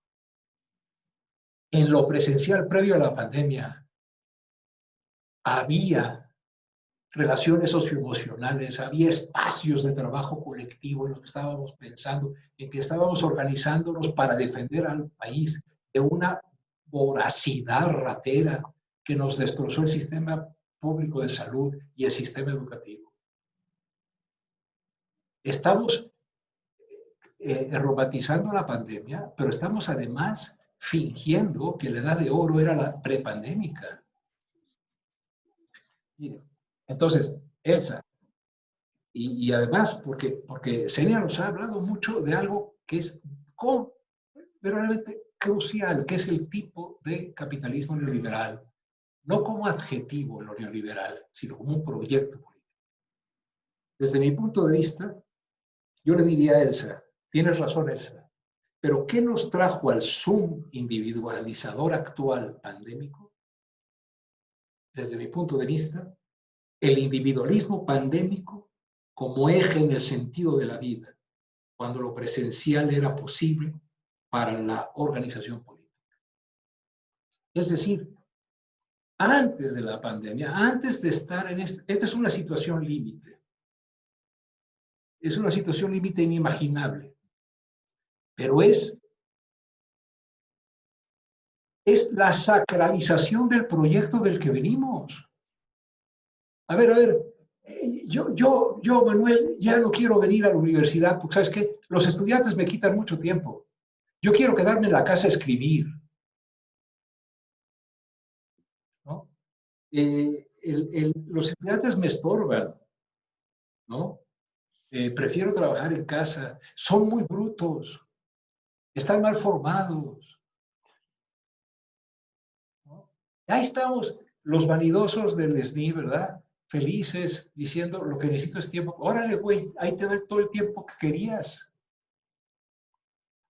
En lo presencial previo a la pandemia, había relaciones socioemocionales, había espacios de trabajo colectivo en los que estábamos pensando, en que estábamos organizándonos para defender al país de una voracidad ratera que nos destrozó el sistema público de salud y el sistema educativo. Estamos romantizando la pandemia, pero estamos además fingiendo que la edad de oro era la prepandémica. Entonces, Elsa, y además, porque Senia nos ha hablado mucho de algo que es verdaderamente crucial, que es el tipo de capitalismo neoliberal, no como adjetivo lo neoliberal, sino como un proyecto político. Desde mi punto de vista, yo le diría a Elsa, tienes razón Elsa, pero ¿qué nos trajo al Zoom individualizador actual pandémico? Desde mi punto de vista, el individualismo pandémico como eje en el sentido de la vida, cuando lo presencial era posible para la organización política. Es decir, antes de la pandemia, antes de estar en esta es una situación límite. Es una situación límite inimaginable, pero es la sacralización del proyecto del que venimos. A ver, yo, Manuel, ya no quiero venir a la universidad porque, ¿sabes qué? Los estudiantes me quitan mucho tiempo. Yo quiero quedarme en la casa a escribir, ¿no? Los estudiantes me estorban, ¿no? Prefiero trabajar en casa. Son muy brutos. Están mal formados, ¿no? Ahí estamos, los vanidosos del SNI, ¿verdad? Felices, diciendo lo que necesito es tiempo. Órale, güey, ahí te da todo el tiempo que querías.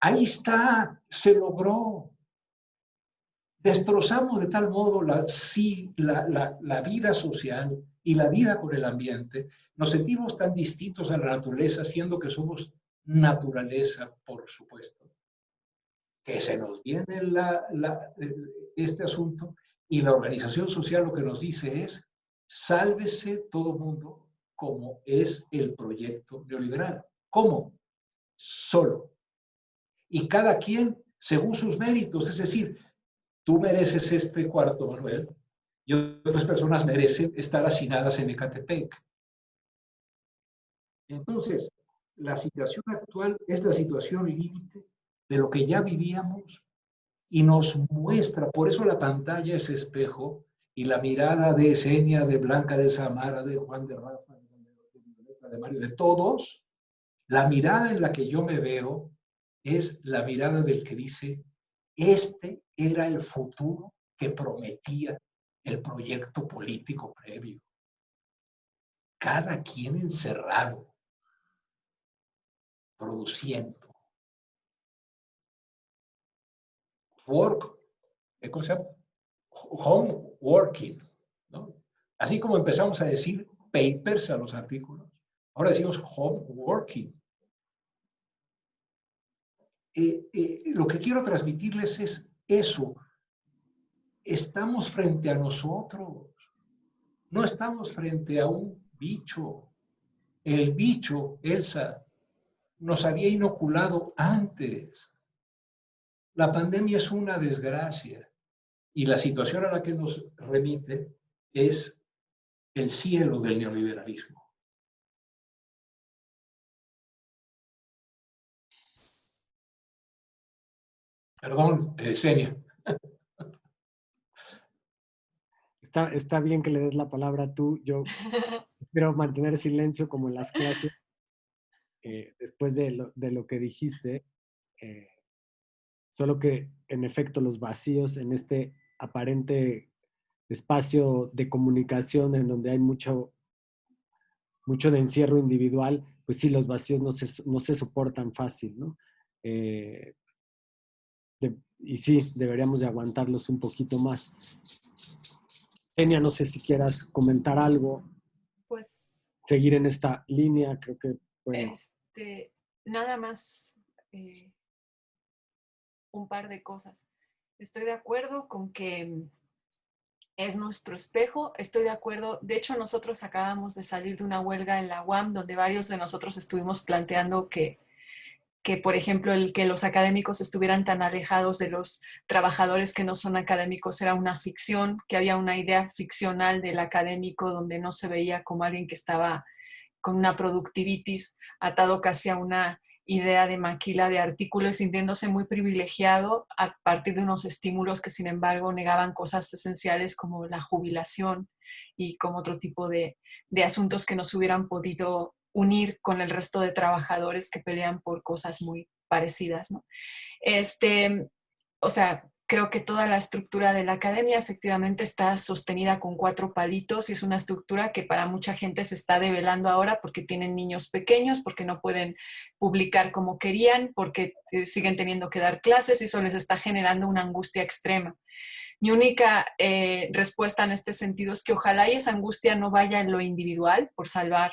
Ahí está, se logró. destrozamos de tal modo la vida social y la vida con el ambiente, nos sentimos tan distintos a la naturaleza, siendo que somos naturaleza, por supuesto, que se nos viene este asunto y la organización social lo que nos dice es, sálvese todo mundo como es el proyecto neoliberal. ¿Cómo? Solo. Y cada quien según sus méritos, es decir, tú mereces este cuarto, Manuel, y otras personas merecen estar hacinadas en Ecatepec. Entonces, la situación actual es la situación límite de lo que ya vivíamos y nos muestra, por eso la pantalla es espejo y la mirada de Esenia, de Blanca, de Samara, de Juan, de Rafa, de Violeta, de Mario, de todos, la mirada en la que yo me veo es la mirada del que dice, este era el futuro que prometía el proyecto político previo. Cada quien encerrado, produciendo. ¿Cómo se llama? Home working, ¿no? Así como empezamos a decir papers a los artículos, ahora decimos home working. Lo que quiero transmitirles es eso. Estamos frente a nosotros, no estamos frente a un bicho. El bicho, Elsa, nos había inoculado antes. La pandemia es una desgracia y la situación a la que nos remite es el cielo del neoliberalismo. Perdón, Senia. Está bien que le des la palabra tú. Yo quiero mantener silencio como en las clases después de lo que dijiste. Solo que, en efecto, los vacíos en este aparente espacio de comunicación en donde hay mucho de encierro individual, pues sí, los vacíos no se soportan fácil, ¿no? Y sí, deberíamos de aguantarlos un poquito más. Enia, no sé si quieras comentar algo. Pues... Seguir en esta línea, creo que... Bueno. Nada más un par de cosas. Estoy de acuerdo con que es nuestro espejo, estoy de acuerdo. De hecho, nosotros acabamos de salir de una huelga en la UAM donde varios de nosotros estuvimos planteando que por ejemplo, el que los académicos estuvieran tan alejados de los trabajadores que no son académicos era una ficción, que había una idea ficcional del académico donde no se veía como alguien que estaba con una productivitis atado casi a una idea de maquila de artículos, sintiéndose muy privilegiado a partir de unos estímulos que, sin embargo, negaban cosas esenciales como la jubilación y como otro tipo de asuntos que nos hubieran podido unir con el resto de trabajadores que pelean por cosas muy parecidas, ¿no? O sea, creo que toda la estructura de la academia efectivamente está sostenida con 4 palitos y es una estructura que para mucha gente se está develando ahora porque tienen niños pequeños, porque no pueden publicar como querían, porque siguen teniendo que dar clases y eso les está generando una angustia extrema. Mi única respuesta en este sentido es que ojalá y esa angustia no vaya en lo individual por salvar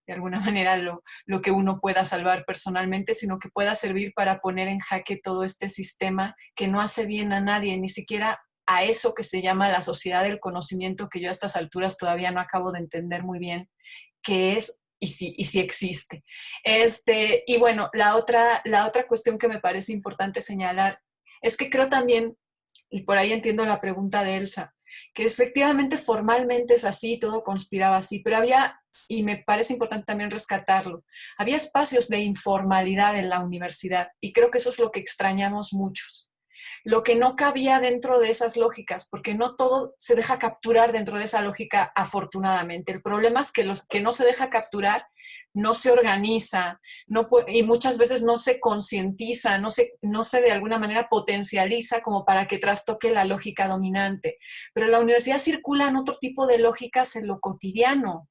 de alguna manera lo que uno pueda salvar personalmente, sino que pueda servir para poner en jaque todo este sistema que no hace bien a nadie, ni siquiera a eso que se llama la sociedad del conocimiento, que yo a estas alturas todavía no acabo de entender muy bien qué es y si existe. Y bueno, la otra cuestión que me parece importante señalar es que creo también, y por ahí entiendo la pregunta de Elsa, que efectivamente formalmente es así, todo conspiraba así, pero había, y me parece importante también rescatarlo, había espacios de informalidad en la universidad y creo que eso es lo que extrañamos muchos. Lo que no cabía dentro de esas lógicas, porque no todo se deja capturar dentro de esa lógica afortunadamente. El problema es que los que no se deja capturar no se organiza y muchas veces no se concientiza, no se de alguna manera potencializa como para que trastoque la lógica dominante. Pero la universidad circula en otro tipo de lógicas en lo cotidiano.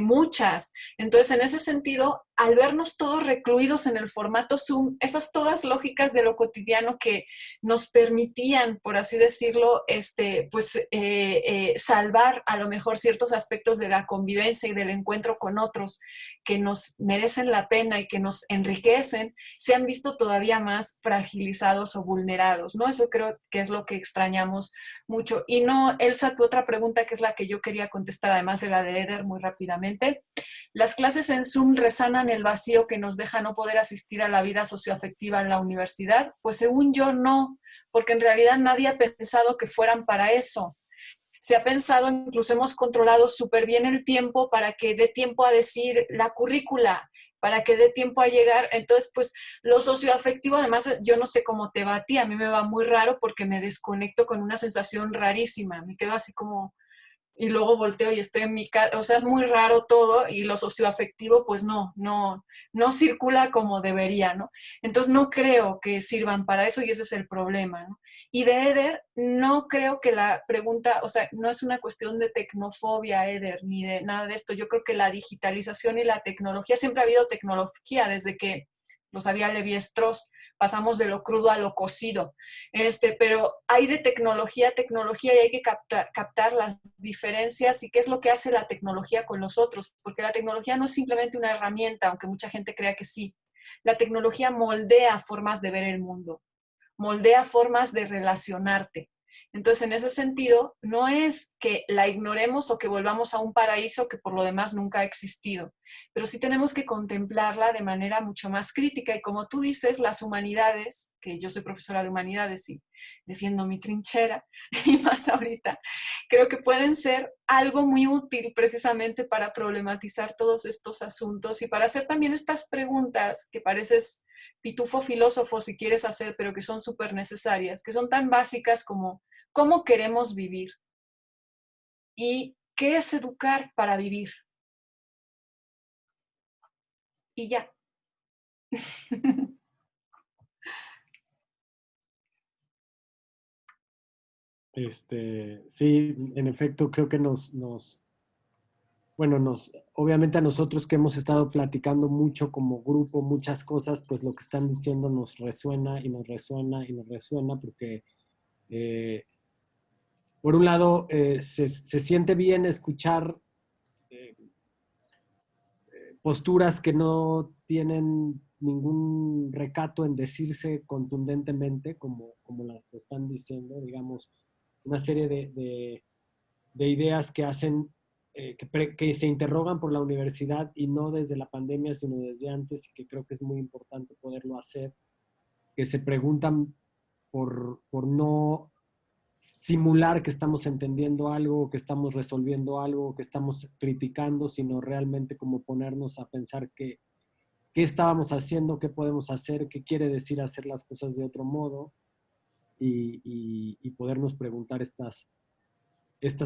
muchas. Entonces, en ese sentido, al vernos todos recluidos en el formato Zoom, esas todas lógicas de lo cotidiano que nos permitían, por así decirlo, salvar a lo mejor ciertos aspectos de la convivencia y del encuentro con otros que nos merecen la pena y que nos enriquecen, se han visto todavía más fragilizados o vulnerados, ¿no? Eso creo que es lo que extrañamos mucho. Y no, Elsa, tu otra pregunta, que es la que yo quería contestar, además de la de Eder, muy rápidamente. ¿Las clases en Zoom resanan el vacío que nos deja no poder asistir a la vida socioafectiva en la universidad? Pues según yo, no, porque en realidad nadie ha pensado que fueran para eso. Se ha pensado, incluso hemos controlado súper bien el tiempo para que dé tiempo a decir la currícula, para que dé tiempo a llegar. Entonces, pues, lo socioafectivo, además, yo no sé cómo te va a ti, a mí me va muy raro porque me desconecto con una sensación rarísima, me quedo así como... y luego volteo y estoy en mi casa, o sea, es muy raro todo y lo socioafectivo pues no circula como debería, ¿no? Entonces no creo que sirvan para eso y ese es el problema, ¿no? Y de Eder, no creo que la pregunta, o sea, no es una cuestión de tecnofobia, Eder, ni de nada de esto. Yo creo que la digitalización y la tecnología, siempre ha habido tecnología desde que lo sabía Levi-Strauss, pasamos de lo crudo a lo cocido. Pero hay de tecnología a tecnología y hay que captar las diferencias y qué es lo que hace la tecnología con nosotros, porque la tecnología no es simplemente una herramienta, aunque mucha gente crea que sí. La tecnología moldea formas de ver el mundo, moldea formas de relacionarte. Entonces, en ese sentido, no es que la ignoremos o que volvamos a un paraíso que por lo demás nunca ha existido, pero sí tenemos que contemplarla de manera mucho más crítica. Y como tú dices, las humanidades, que yo soy profesora de humanidades y defiendo mi trinchera, y más ahorita, creo que pueden ser algo muy útil precisamente para problematizar todos estos asuntos y para hacer también estas preguntas que pareces pitufo filósofo si quieres hacer, pero que son súper necesarias, que son tan básicas como ¿cómo queremos vivir? ¿Y qué es educar para vivir? Y ya. Sí, en efecto, creo que obviamente a nosotros que hemos estado platicando mucho como grupo, muchas cosas, pues lo que están diciendo nos resuena y nos resuena y nos resuena, porque por un lado se siente bien escuchar eh, posturas que no tienen ningún recato en decirse contundentemente, como las están diciendo, digamos, una serie de ideas que hacen, que se interrogan por la universidad y no desde la pandemia, sino desde antes, y que creo que es muy importante poderlo hacer, que se preguntan por no simular que estamos entendiendo algo, que estamos resolviendo algo, que estamos criticando, sino realmente como ponernos a pensar qué estábamos haciendo, qué podemos hacer, qué quiere decir hacer las cosas de otro modo y podernos preguntar estas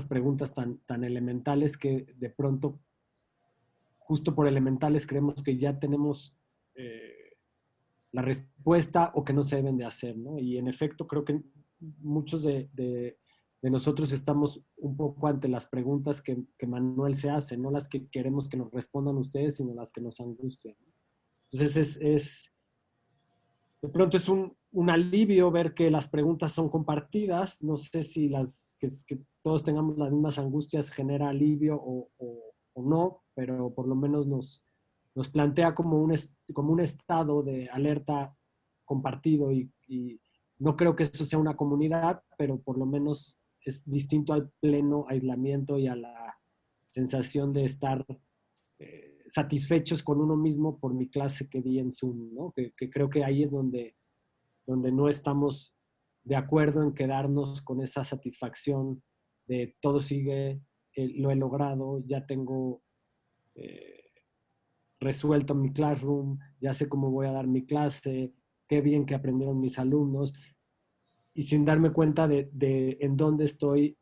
preguntas tan elementales que de pronto, justo por elementales, creemos que ya tenemos la respuesta o que no se deben de hacer, ¿no? Y en efecto creo que muchos de nosotros estamos un poco ante las preguntas que Manuel se hace, no las que queremos que nos respondan ustedes, sino las que nos angustian. Entonces de pronto es un alivio ver que las preguntas son compartidas. No sé si que todos tengamos las mismas angustias genera alivio o no, pero por lo menos nos plantea como un estado de alerta compartido y no creo que eso sea una comunidad, pero por lo menos es distinto al pleno aislamiento y a la sensación de estar satisfechos con uno mismo por mi clase que di en Zoom, ¿no? Que creo que ahí es donde no estamos de acuerdo en quedarnos con esa satisfacción de todo sigue, lo he logrado, ya tengo resuelto mi classroom, ya sé cómo voy a dar mi clase, qué bien que aprendieron mis alumnos, y sin darme cuenta de en dónde estoy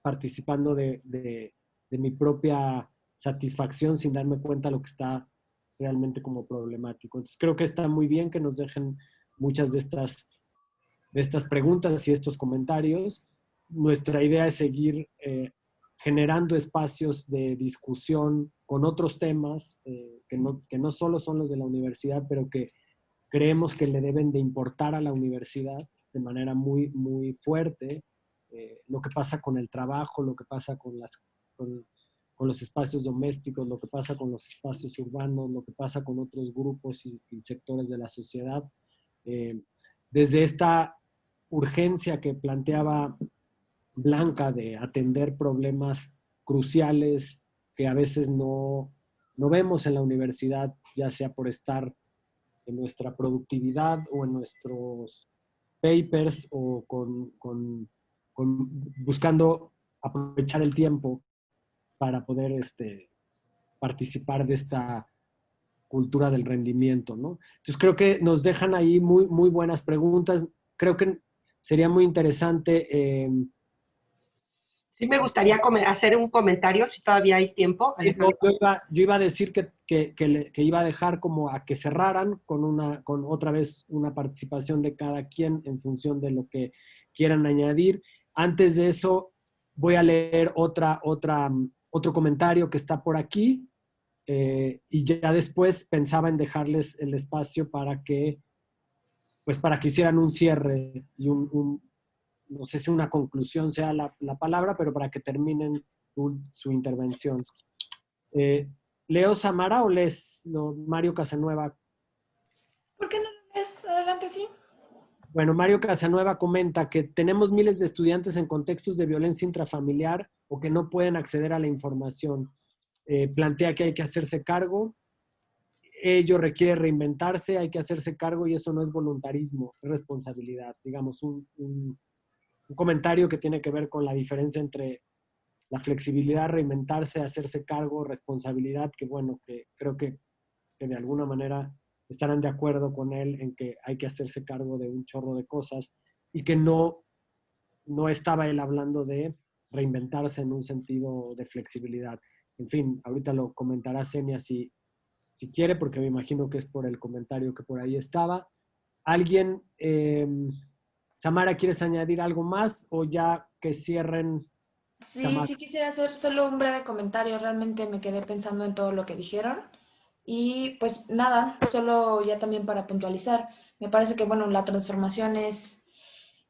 participando de mi propia satisfacción, sin darme cuenta de lo que está realmente como problemático. Entonces creo que está muy bien que nos dejen muchas de estas preguntas y estos comentarios. Nuestra idea es seguir generando espacios de discusión con otros temas que no solo son los de la universidad, pero que creemos que le deben de importar a la universidad de manera muy, muy fuerte. Lo que pasa con el trabajo, lo que pasa con los espacios domésticos, lo que pasa con los espacios urbanos, lo que pasa con otros grupos y sectores de la sociedad. Desde esta urgencia que planteaba Blanca de atender problemas cruciales que a veces no vemos en la universidad, ya sea por estar en nuestra productividad o en nuestros papers o buscando aprovechar el tiempo para poder participar de esta cultura del rendimiento, ¿no? Entonces creo que nos dejan ahí muy, muy buenas preguntas. Creo que sería muy interesante. Sí, me gustaría hacer un comentario, si todavía hay tiempo, Alejandro. Yo iba a decir que iba a dejar como a que cerraran con otra vez una participación de cada quien en función de lo que quieran añadir. Antes de eso, voy a leer otro comentario que está por aquí y ya después pensaba en dejarles el espacio para que hicieran un cierre y no sé si una conclusión sea la palabra, pero para que terminen su intervención. ¿Leo Samara o lees Mario Casanueva? ¿Por qué no lo lees? Adelante, sí. Bueno, Mario Casanueva comenta que tenemos miles de estudiantes en contextos de violencia intrafamiliar o que no pueden acceder a la información. Plantea que hay que hacerse cargo. Ello requiere reinventarse, hay que hacerse cargo y eso no es voluntarismo, es responsabilidad. Digamos, un comentario que tiene que ver con la diferencia entre la flexibilidad, reinventarse, hacerse cargo, responsabilidad, que bueno, que creo que de alguna manera estarán de acuerdo con él en que hay que hacerse cargo de un chorro de cosas y que no estaba él hablando de reinventarse en un sentido de flexibilidad. En fin, ahorita lo comentará Senia si quiere, porque me imagino que es por el comentario que por ahí estaba. ¿Alguien, Samara, quieres añadir algo más o ya que cierren? Sí, Samara. sí quisiera hacer solo un breve comentario. Realmente me quedé pensando en todo lo que dijeron. Y pues nada, solo ya también para puntualizar, me parece que bueno, la transformación es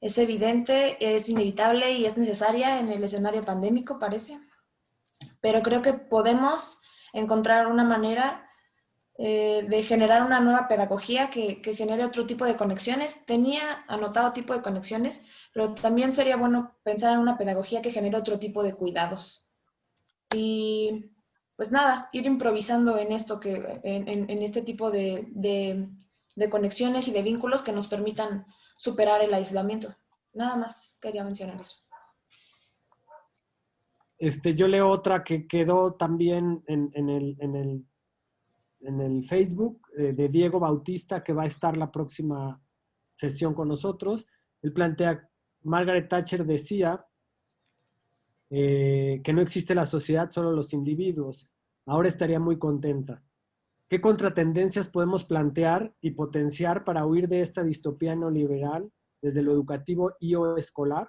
evidente, es inevitable y es necesaria en el escenario pandémico, parece. Pero creo que podemos encontrar una manera de generar una nueva pedagogía que genere otro tipo de conexiones. Tenía anotado tipo de conexiones, pero también sería bueno pensar en una pedagogía que genere otro tipo de cuidados. Y pues nada, ir improvisando en esto, en este tipo de conexiones y de vínculos que nos permitan superar el aislamiento. Nada más quería mencionar eso. Yo leo otra que quedó también en el Facebook de Diego Bautista, que va a estar la próxima sesión con nosotros. Él plantea, Margaret Thatcher decía que no existe la sociedad, solo los individuos. Ahora estaría muy contenta. ¿Qué contratendencias podemos plantear y potenciar para huir de esta distopía neoliberal desde lo educativo y o escolar?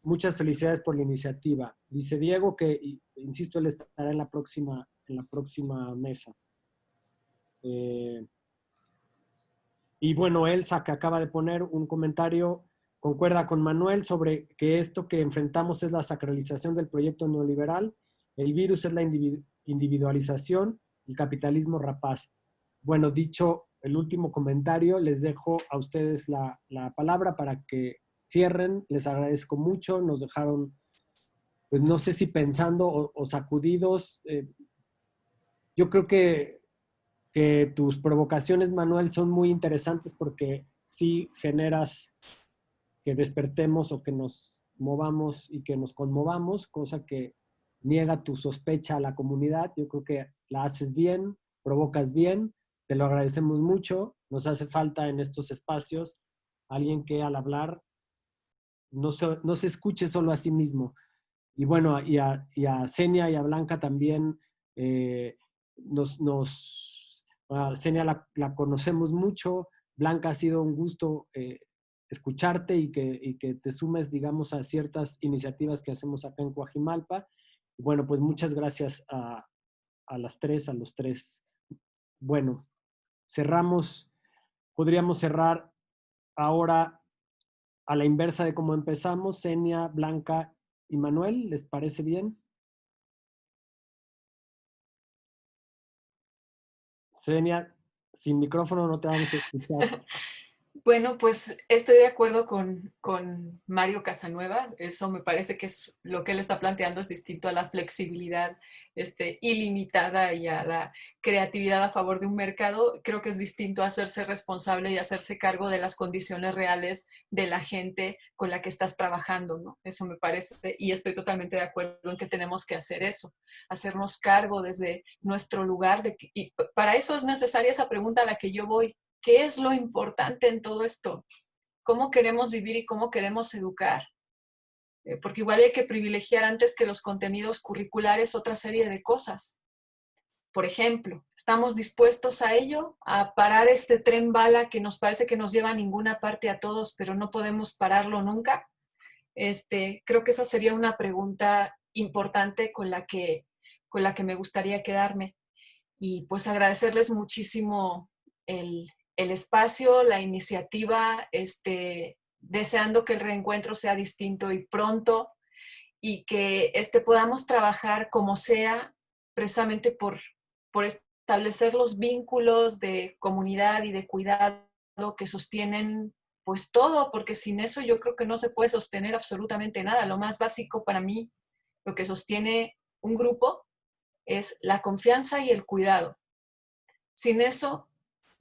Muchas felicidades por la iniciativa. Dice Diego que, insisto, él estará en la próxima mesa. Y bueno, Elsa, que acaba de poner un comentario, concuerda con Manuel sobre que esto que enfrentamos es la sacralización del proyecto neoliberal, el virus es la individualización, el capitalismo rapaz. Bueno, dicho el último comentario, les dejo a ustedes la palabra para que cierren. Les agradezco mucho, nos dejaron, pues no sé si pensando o sacudidos. Yo creo que tus provocaciones, Manuel, son muy interesantes porque sí generas que despertemos o que nos movamos y que nos conmovamos, cosa que niega tu sospecha a la comunidad. Yo creo que la haces bien, provocas bien, te lo agradecemos mucho. Nos hace falta en estos espacios alguien que al hablar no se escuche solo a sí mismo. Y bueno, y a Senia y a Blanca también Senia la conocemos mucho. Blanca, ha sido un gusto escucharte y que te sumes, digamos, a ciertas iniciativas que hacemos acá en Coajimalpa. Bueno, pues muchas gracias a las tres, a los tres. Bueno, cerramos, podríamos cerrar ahora a la inversa de cómo empezamos. Zenia, Blanca y Manuel, ¿les parece bien? Zenia, sin micrófono no te vamos a escuchar. Bueno, pues estoy de acuerdo con Mario Casanueva. Eso me parece que es lo que él está planteando es distinto a la flexibilidad ilimitada y a la creatividad a favor de un mercado. Creo que es distinto a hacerse responsable y hacerse cargo de las condiciones reales de la gente con la que estás trabajando, ¿no? Eso me parece, y estoy totalmente de acuerdo en que tenemos que hacer eso, hacernos cargo desde nuestro lugar. Y para eso es necesaria esa pregunta a la que yo voy. ¿Qué es lo importante en todo esto? ¿Cómo queremos vivir y cómo queremos educar? Porque igual hay que privilegiar antes que los contenidos curriculares otra serie de cosas. Por ejemplo, ¿estamos dispuestos a ello? ¿A parar este tren bala que nos parece que nos lleva a ninguna parte a todos, pero no podemos pararlo nunca? Creo que esa sería una pregunta importante con la que me gustaría quedarme. Y pues agradecerles muchísimo el espacio, la iniciativa, deseando que el reencuentro sea distinto y pronto y que podamos trabajar como sea, precisamente por establecer los vínculos de comunidad y de cuidado que sostienen pues todo, porque sin eso yo creo que no se puede sostener absolutamente nada. Lo más básico para mí, lo que sostiene un grupo es la confianza y el cuidado. Sin eso,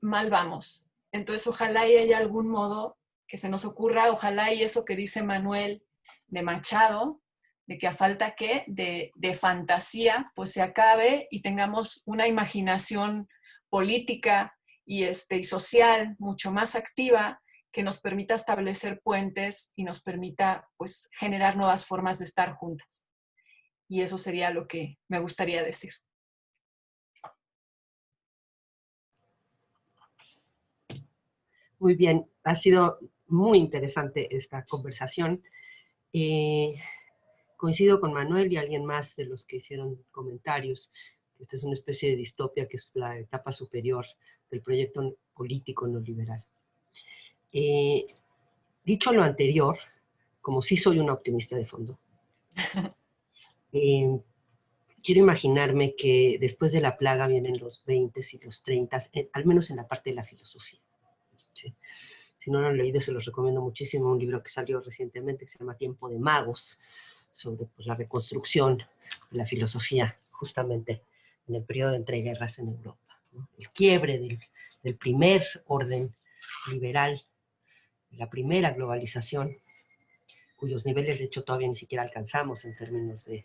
mal vamos. Entonces, ojalá y haya algún modo que se nos ocurra, ojalá y eso que dice Manuel de Machado, de que a falta ¿qué? De fantasía, pues se acabe y tengamos una imaginación política y social mucho más activa que nos permita establecer puentes y nos permita pues generar nuevas formas de estar juntas. Y eso sería lo que me gustaría decir. Muy bien, ha sido muy interesante esta conversación. Coincido con Manuel y alguien más de los que hicieron comentarios. Esta es una especie de distopia que es la etapa superior del proyecto político neoliberal. Dicho lo anterior, como sí soy una optimista de fondo, quiero imaginarme que después de la plaga vienen los 20 y los 30, al menos en la parte de la filosofía. ¿Sí? Si no lo han leído, se los recomiendo muchísimo, un libro que salió recientemente que se llama Tiempo de Magos, sobre pues, la reconstrucción de la filosofía, justamente en el periodo de entreguerras en Europa, ¿no? El quiebre del primer orden liberal, la primera globalización, cuyos niveles de hecho todavía ni siquiera alcanzamos en términos de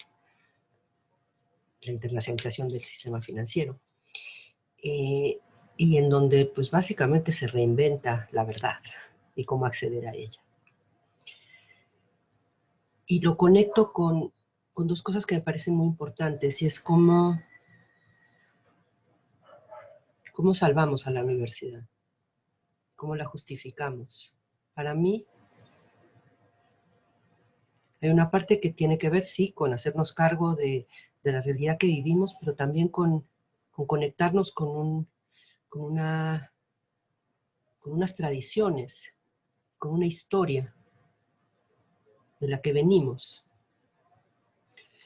la internacionalización del sistema financiero, y en donde pues básicamente se reinventa la verdad y cómo acceder a ella. Y lo conecto con dos cosas que me parecen muy importantes, y es cómo salvamos a la universidad, cómo la justificamos. Para mí, hay una parte que tiene que ver, sí, con hacernos cargo de la realidad que vivimos, pero también con conectarnos con unas tradiciones, con una historia de la que venimos.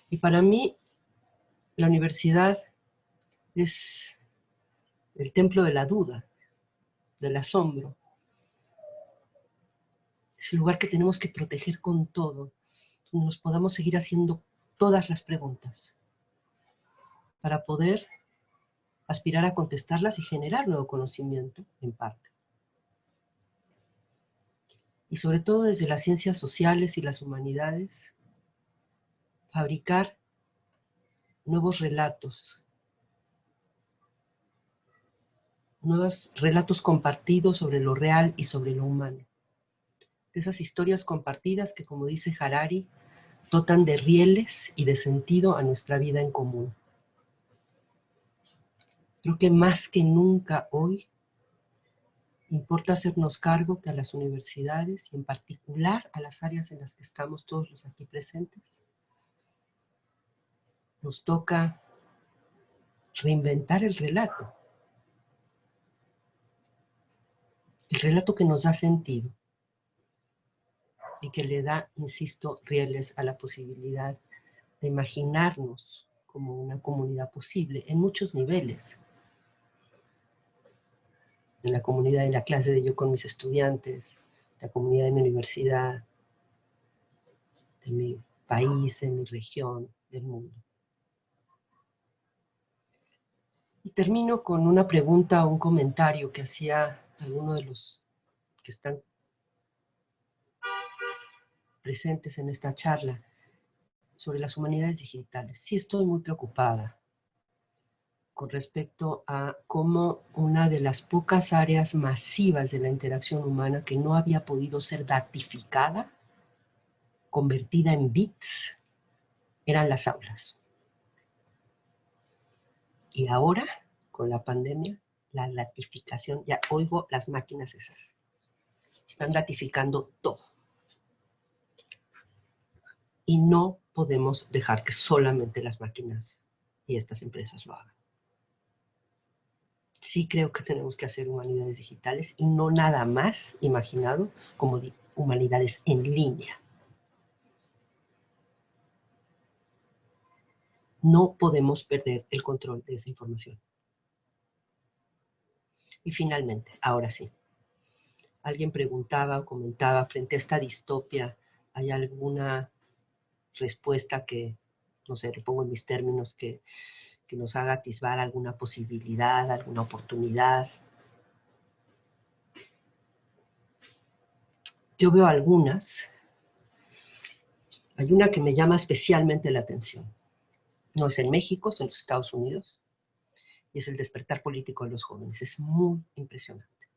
Y para mí, la universidad es el templo de la duda, del asombro. Es el lugar que tenemos que proteger con todo, donde nos podamos seguir haciendo todas las preguntas, para poder aspirar a contestarlas y generar nuevo conocimiento, en parte. Y sobre todo desde las ciencias sociales y las humanidades, fabricar nuevos relatos, nuevos relatos compartidos sobre lo real y sobre lo humano. Esas historias compartidas que, como dice Harari, dotan de rieles y de sentido a nuestra vida en común. Creo que más que nunca hoy importa hacernos cargo que a las universidades y en particular a las áreas en las que estamos todos los aquí presentes, nos toca reinventar el relato que nos da sentido y que le da, insisto, rieles a la posibilidad de imaginarnos como una comunidad posible en muchos niveles. En la comunidad de la clase de yo con mis estudiantes, la comunidad de mi universidad, de mi país, de mi región, del mundo. Y termino con una pregunta o un comentario que hacía alguno de los que están presentes en esta charla sobre las humanidades digitales. Sí estoy muy preocupada con respecto a cómo una de las pocas áreas masivas de la interacción humana que no había podido ser datificada, convertida en bits, eran las aulas. Y ahora, con la pandemia, la datificación, ya oigo las máquinas esas, están datificando todo. Y no podemos dejar que solamente las máquinas y estas empresas lo hagan. Sí creo que tenemos que hacer humanidades digitales y no nada más imaginado como humanidades en línea. No podemos perder el control de esa información. Y finalmente, ahora sí, alguien preguntaba o comentaba frente a esta distopia, ¿hay alguna respuesta que, no sé, le pongo en mis términos, que nos haga atisbar alguna posibilidad, alguna oportunidad? Yo veo algunas. Hay una que me llama especialmente la atención. No es en México, es en los Estados Unidos. Y es el despertar político de los jóvenes. Es muy impresionante.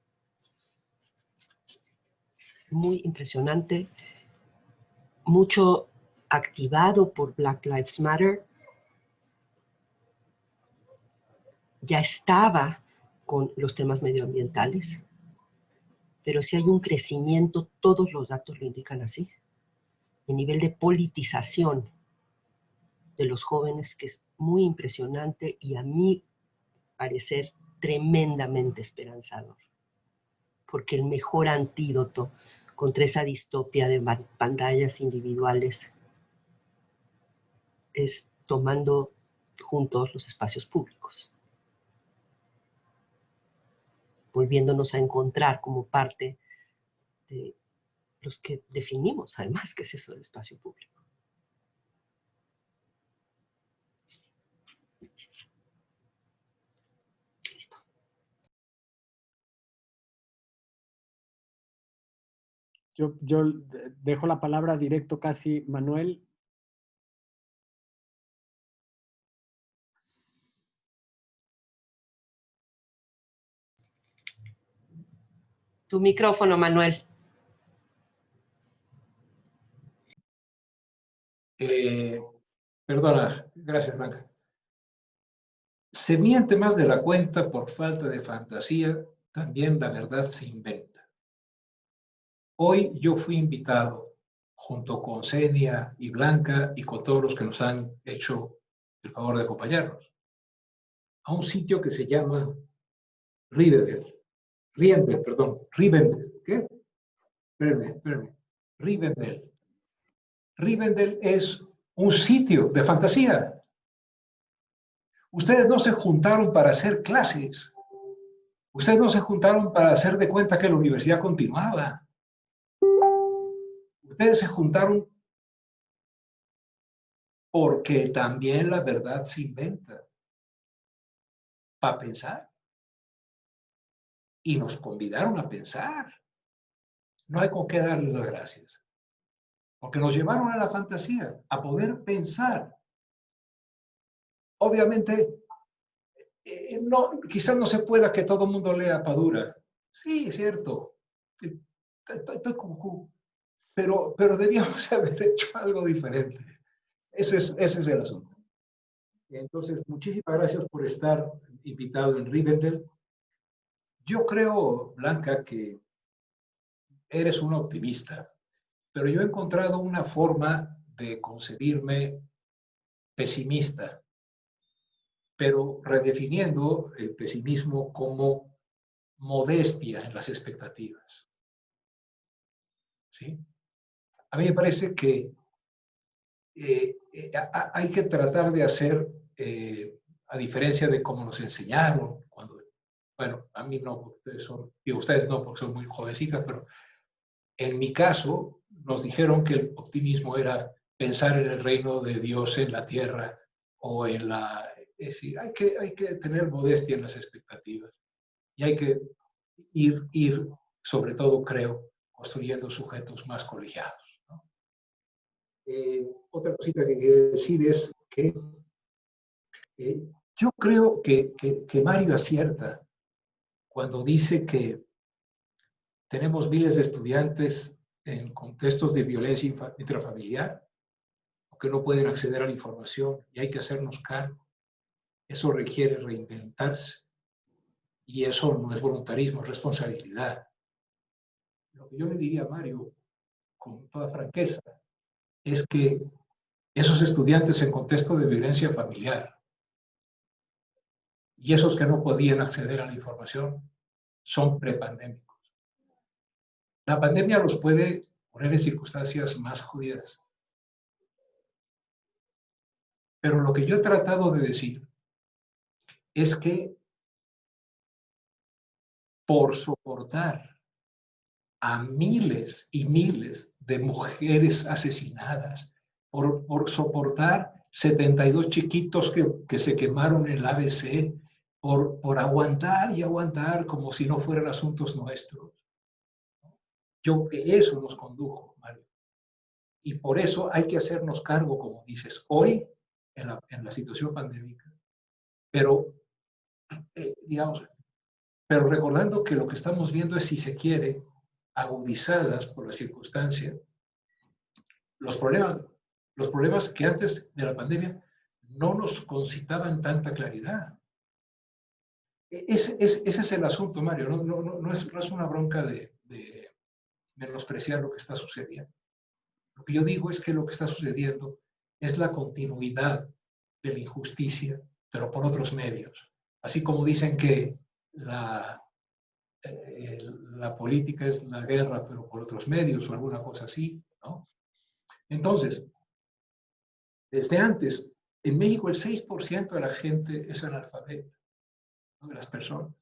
Muy impresionante. Mucho activado por Black Lives Matter. Ya estaba con los temas medioambientales. Pero si hay un crecimiento, todos los datos lo indican así. El nivel de politización de los jóvenes, que es muy impresionante y a mí parecer tremendamente esperanzador. Porque el mejor antídoto contra esa distopia de pantallas individuales es tomando juntos los espacios públicos. Volviéndonos a encontrar como parte de los que definimos, además, qué es eso del espacio público. Listo. Yo dejo la palabra directo casi, Manuel. Tu micrófono, Manuel. Perdona, gracias, Blanca. Se miente más de la cuenta por falta de fantasía, también la verdad se inventa. Hoy yo fui invitado, junto con Senia y Blanca y con todos los que nos han hecho el favor de acompañarnos, a un sitio que se llama Rivendell. ¿Qué? Espérame. Rivendell. Rivendell es un sitio de fantasía. Ustedes no se juntaron para hacer clases. Ustedes no se juntaron para hacer de cuenta que la universidad continuaba. Ustedes se juntaron porque también la verdad se inventa. Para pensar. Y nos convidaron a pensar. No hay con qué darles las gracias. Porque nos llevaron a la fantasía, a poder pensar. Obviamente, no, quizás no se pueda que todo el mundo lea Padura. Sí, es cierto. Estoy como... Pero debíamos haber hecho algo diferente. Ese es el asunto. Entonces, muchísimas gracias por estar invitado en Rivendell. Yo creo, Blanca, que eres una optimista, pero yo he encontrado una forma de concebirme pesimista, pero redefiniendo el pesimismo como modestia en las expectativas. ¿Sí? A mí me parece que hay que tratar de hacer, a diferencia de cómo nos enseñaron, cuando, bueno, a mí no, ustedes no, porque son muy jovencitas, pero en mi caso nos dijeron que el optimismo era pensar en el reino de Dios en la tierra o en la... Es decir, hay que tener modestia en las expectativas y hay que ir sobre todo, creo, construyendo sujetos más colegiados. Otra cosita que quería decir es que yo creo que Mario acierta cuando dice que tenemos miles de estudiantes en contextos de violencia intrafamiliar que no pueden acceder a la información y hay que hacernos cargo. Eso requiere reinventarse y eso no es voluntarismo, es responsabilidad. Lo que yo le diría a Mario, con toda franqueza, es que esos estudiantes en contexto de violencia familiar y esos que no podían acceder a la información son prepandémicos. La pandemia los puede poner en circunstancias más jodidas. Pero lo que yo he tratado de decir es que por soportar a miles y miles de mujeres asesinadas, por soportar 72 chiquitos que se quemaron en el ABC, por aguantar y aguantar como si no fueran asuntos nuestros. Eso nos condujo, Mario. Y por eso hay que hacernos cargo, como dices, hoy, en la situación pandémica. Pero, digamos, pero recordando que lo que estamos viendo es, si se quiere, agudizadas por la circunstancia, los problemas que antes de la pandemia no nos concitaban tanta claridad. Ese es el asunto, Mario. No es una bronca de menospreciar lo que está sucediendo. Lo que yo digo es que lo que está sucediendo es la continuidad de la injusticia, pero por otros medios. Así como dicen que la política es la guerra, pero por otros medios o alguna cosa así, ¿no? Entonces, desde antes, en México el 6% de la gente es analfabeta, ¿no? De las personas.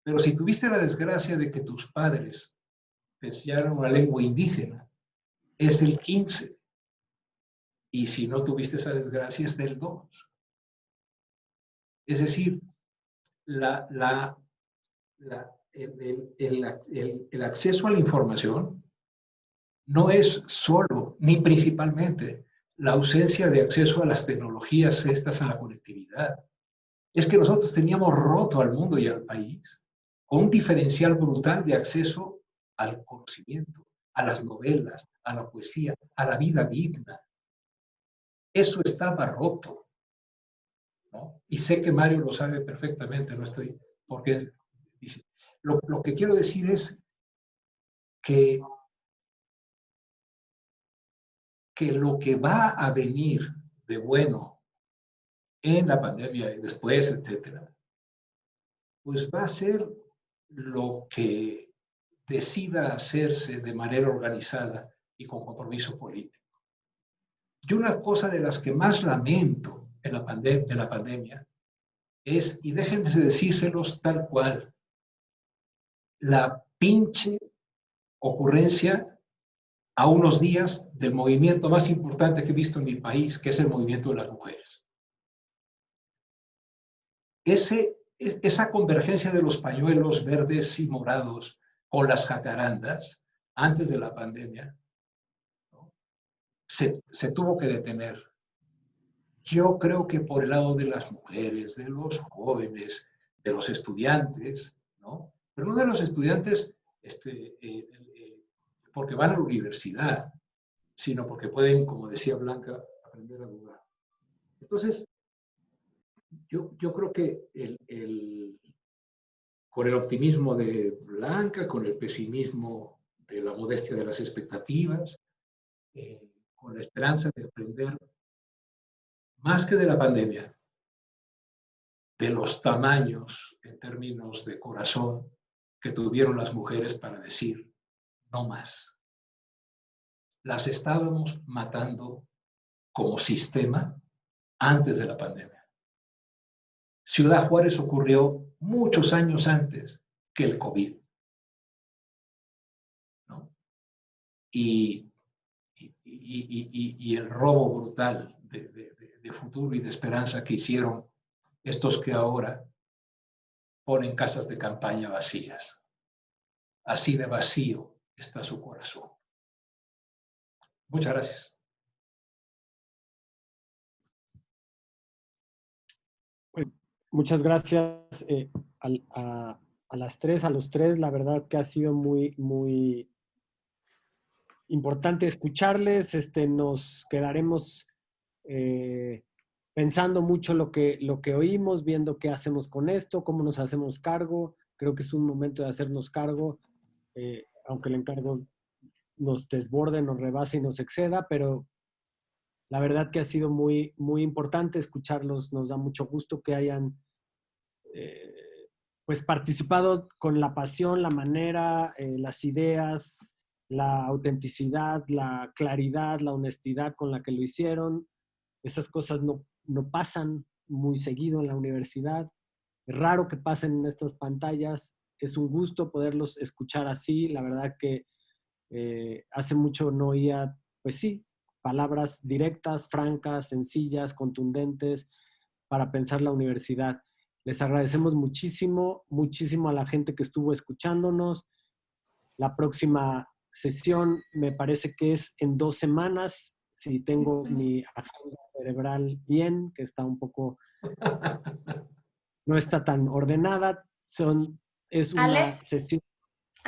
Pero si tuviste la desgracia de que tus padres enseñaron una lengua indígena, es el 15%. Y si no tuviste esa desgracia, es del 2%. Es decir, el acceso a la información no es solo, ni principalmente, la ausencia de acceso a las tecnologías estas, a la conectividad. Es que nosotros teníamos roto al mundo y al país con un diferencial brutal de acceso al conocimiento, a las novelas, a la poesía, a la vida digna. Eso estaba roto, ¿no? Y sé que Mario lo sabe perfectamente, no estoy, porque dice, lo que quiero decir es que lo que va a venir de bueno en la pandemia y después, etcétera, pues va a ser lo que decida hacerse de manera organizada y con compromiso político. Yo una cosa de las que más lamento de la pandemia es, y déjenme decírselos tal cual, la pinche ocurrencia a unos días del movimiento más importante que he visto en mi país, que es el movimiento de las mujeres. Esa convergencia de los pañuelos verdes y morados con las jacarandas antes de la pandemia, ¿no? se tuvo que detener. Yo creo que por el lado de las mujeres, de los jóvenes, de los estudiantes, ¿no? Pero no de los estudiantes porque van a la universidad, sino porque pueden, como decía Blanca, aprender a jugar. Entonces, yo creo que con el optimismo de Blanca, con el pesimismo de la modestia de las expectativas, con la esperanza de aprender más que de la pandemia, de los tamaños en términos de corazón que tuvieron las mujeres para decir no más. Las estábamos matando como sistema antes de la pandemia. Ciudad Juárez ocurrió muchos años antes que el COVID, ¿no? Y el robo brutal de futuro y de esperanza que hicieron estos que ahora ponen casas de campaña vacías. Así de vacío está su corazón. Muchas gracias. Pues, muchas gracias a las tres, a los tres. La verdad que ha sido muy, muy importante escucharles. Nos quedaremos pensando mucho lo que oímos, viendo qué hacemos con esto, cómo nos hacemos cargo. Creo que es un momento de hacernos cargo, aunque el encargo nos desborde, nos rebase y nos exceda, pero la verdad que ha sido muy, muy importante escucharlos. Nos da mucho gusto que hayan pues participado con la pasión, la manera, las ideas, la autenticidad, la claridad, la honestidad con la que lo hicieron. Esas cosas no pasan muy seguido en la universidad. Es raro que pasen en estas pantallas. Es un gusto poderlos escuchar así. La verdad que hace mucho no oía, pues sí, palabras directas, francas, sencillas, contundentes para pensar la universidad. Les agradecemos muchísimo, muchísimo a la gente que estuvo escuchándonos. La próxima sesión me parece que es en 2 semanas, si tengo mi agenda cerebral bien, que está un poco, no está tan ordenada. Es una Ale, sesión.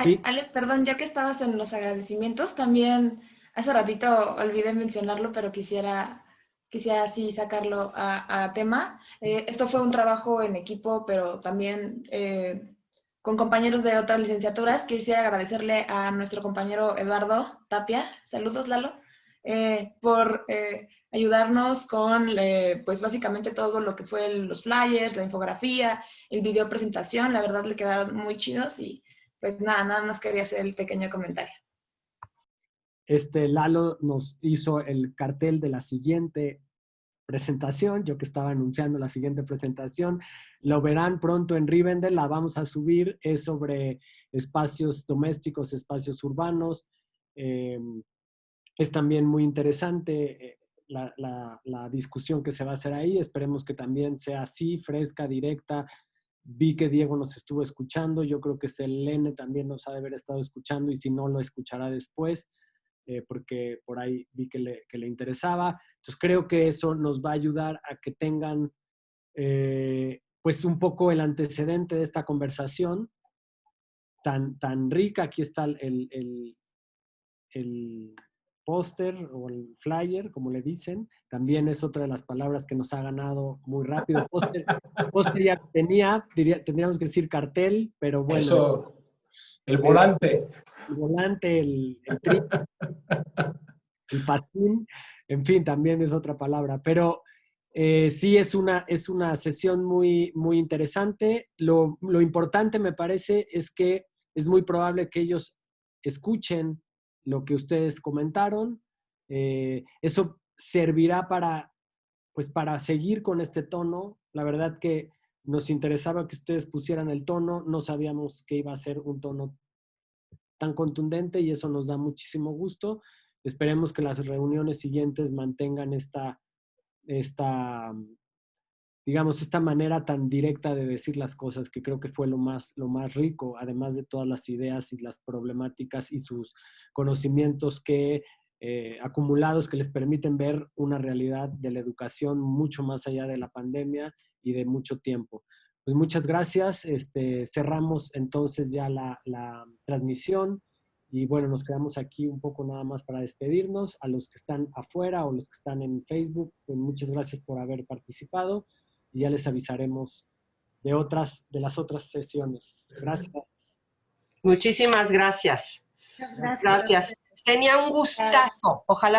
¿Sí? Ale, perdón, ya que estabas en los agradecimientos, también hace ratito olvidé mencionarlo, pero quisiera así sacarlo a tema. Esto fue un trabajo en equipo, pero también con compañeros de otras licenciaturas. Quisiera agradecerle a nuestro compañero Eduardo Tapia, saludos Lalo, por ayudarnos con pues básicamente todo lo que fue los flyers, la infografía, el video presentación. La verdad le quedaron muy chidos y pues nada más quería hacer el pequeño comentario. Lalo nos hizo el cartel de la siguiente presentación, yo que estaba anunciando la siguiente presentación. Lo verán pronto en Rivendell, la vamos a subir. Es sobre espacios domésticos, espacios urbanos. Es también muy interesante la discusión que se va a hacer ahí. Esperemos que también sea así, fresca, directa. Vi que Diego nos estuvo escuchando. Yo creo que Selene también nos ha de haber estado escuchando y si no, lo escuchará después. Porque por ahí vi que le interesaba. Entonces creo que eso nos va a ayudar a que tengan pues un poco el antecedente de esta conversación tan rica. Aquí está el póster o el flyer, como le dicen. También es otra de las palabras que nos ha ganado muy rápido. Póster ya tendríamos que decir cartel, pero bueno. Eso, el volante. El volante, el trípode, el patín, en fin, también es otra palabra. Pero sí es una sesión muy, muy interesante. Lo importante me parece es que es muy probable que ellos escuchen lo que ustedes comentaron. Eso servirá para seguir con este tono. La verdad que nos interesaba que ustedes pusieran el tono. No sabíamos que iba a ser un tono tan contundente y eso nos da muchísimo gusto. Esperemos que las reuniones siguientes mantengan esta manera tan directa de decir las cosas, que creo que fue lo más rico, además de todas las ideas y las problemáticas y sus conocimientos acumulados que les permiten ver una realidad de la educación mucho más allá de la pandemia y de mucho tiempo. Pues muchas gracias. Cerramos entonces ya la transmisión y bueno, nos quedamos aquí un poco nada más para despedirnos. A los que están afuera o los que están en Facebook, pues muchas gracias por haber participado y ya les avisaremos de las otras sesiones. Gracias. Muchísimas gracias. Gracias. Gracias. Tenía un gustazo. Ojalá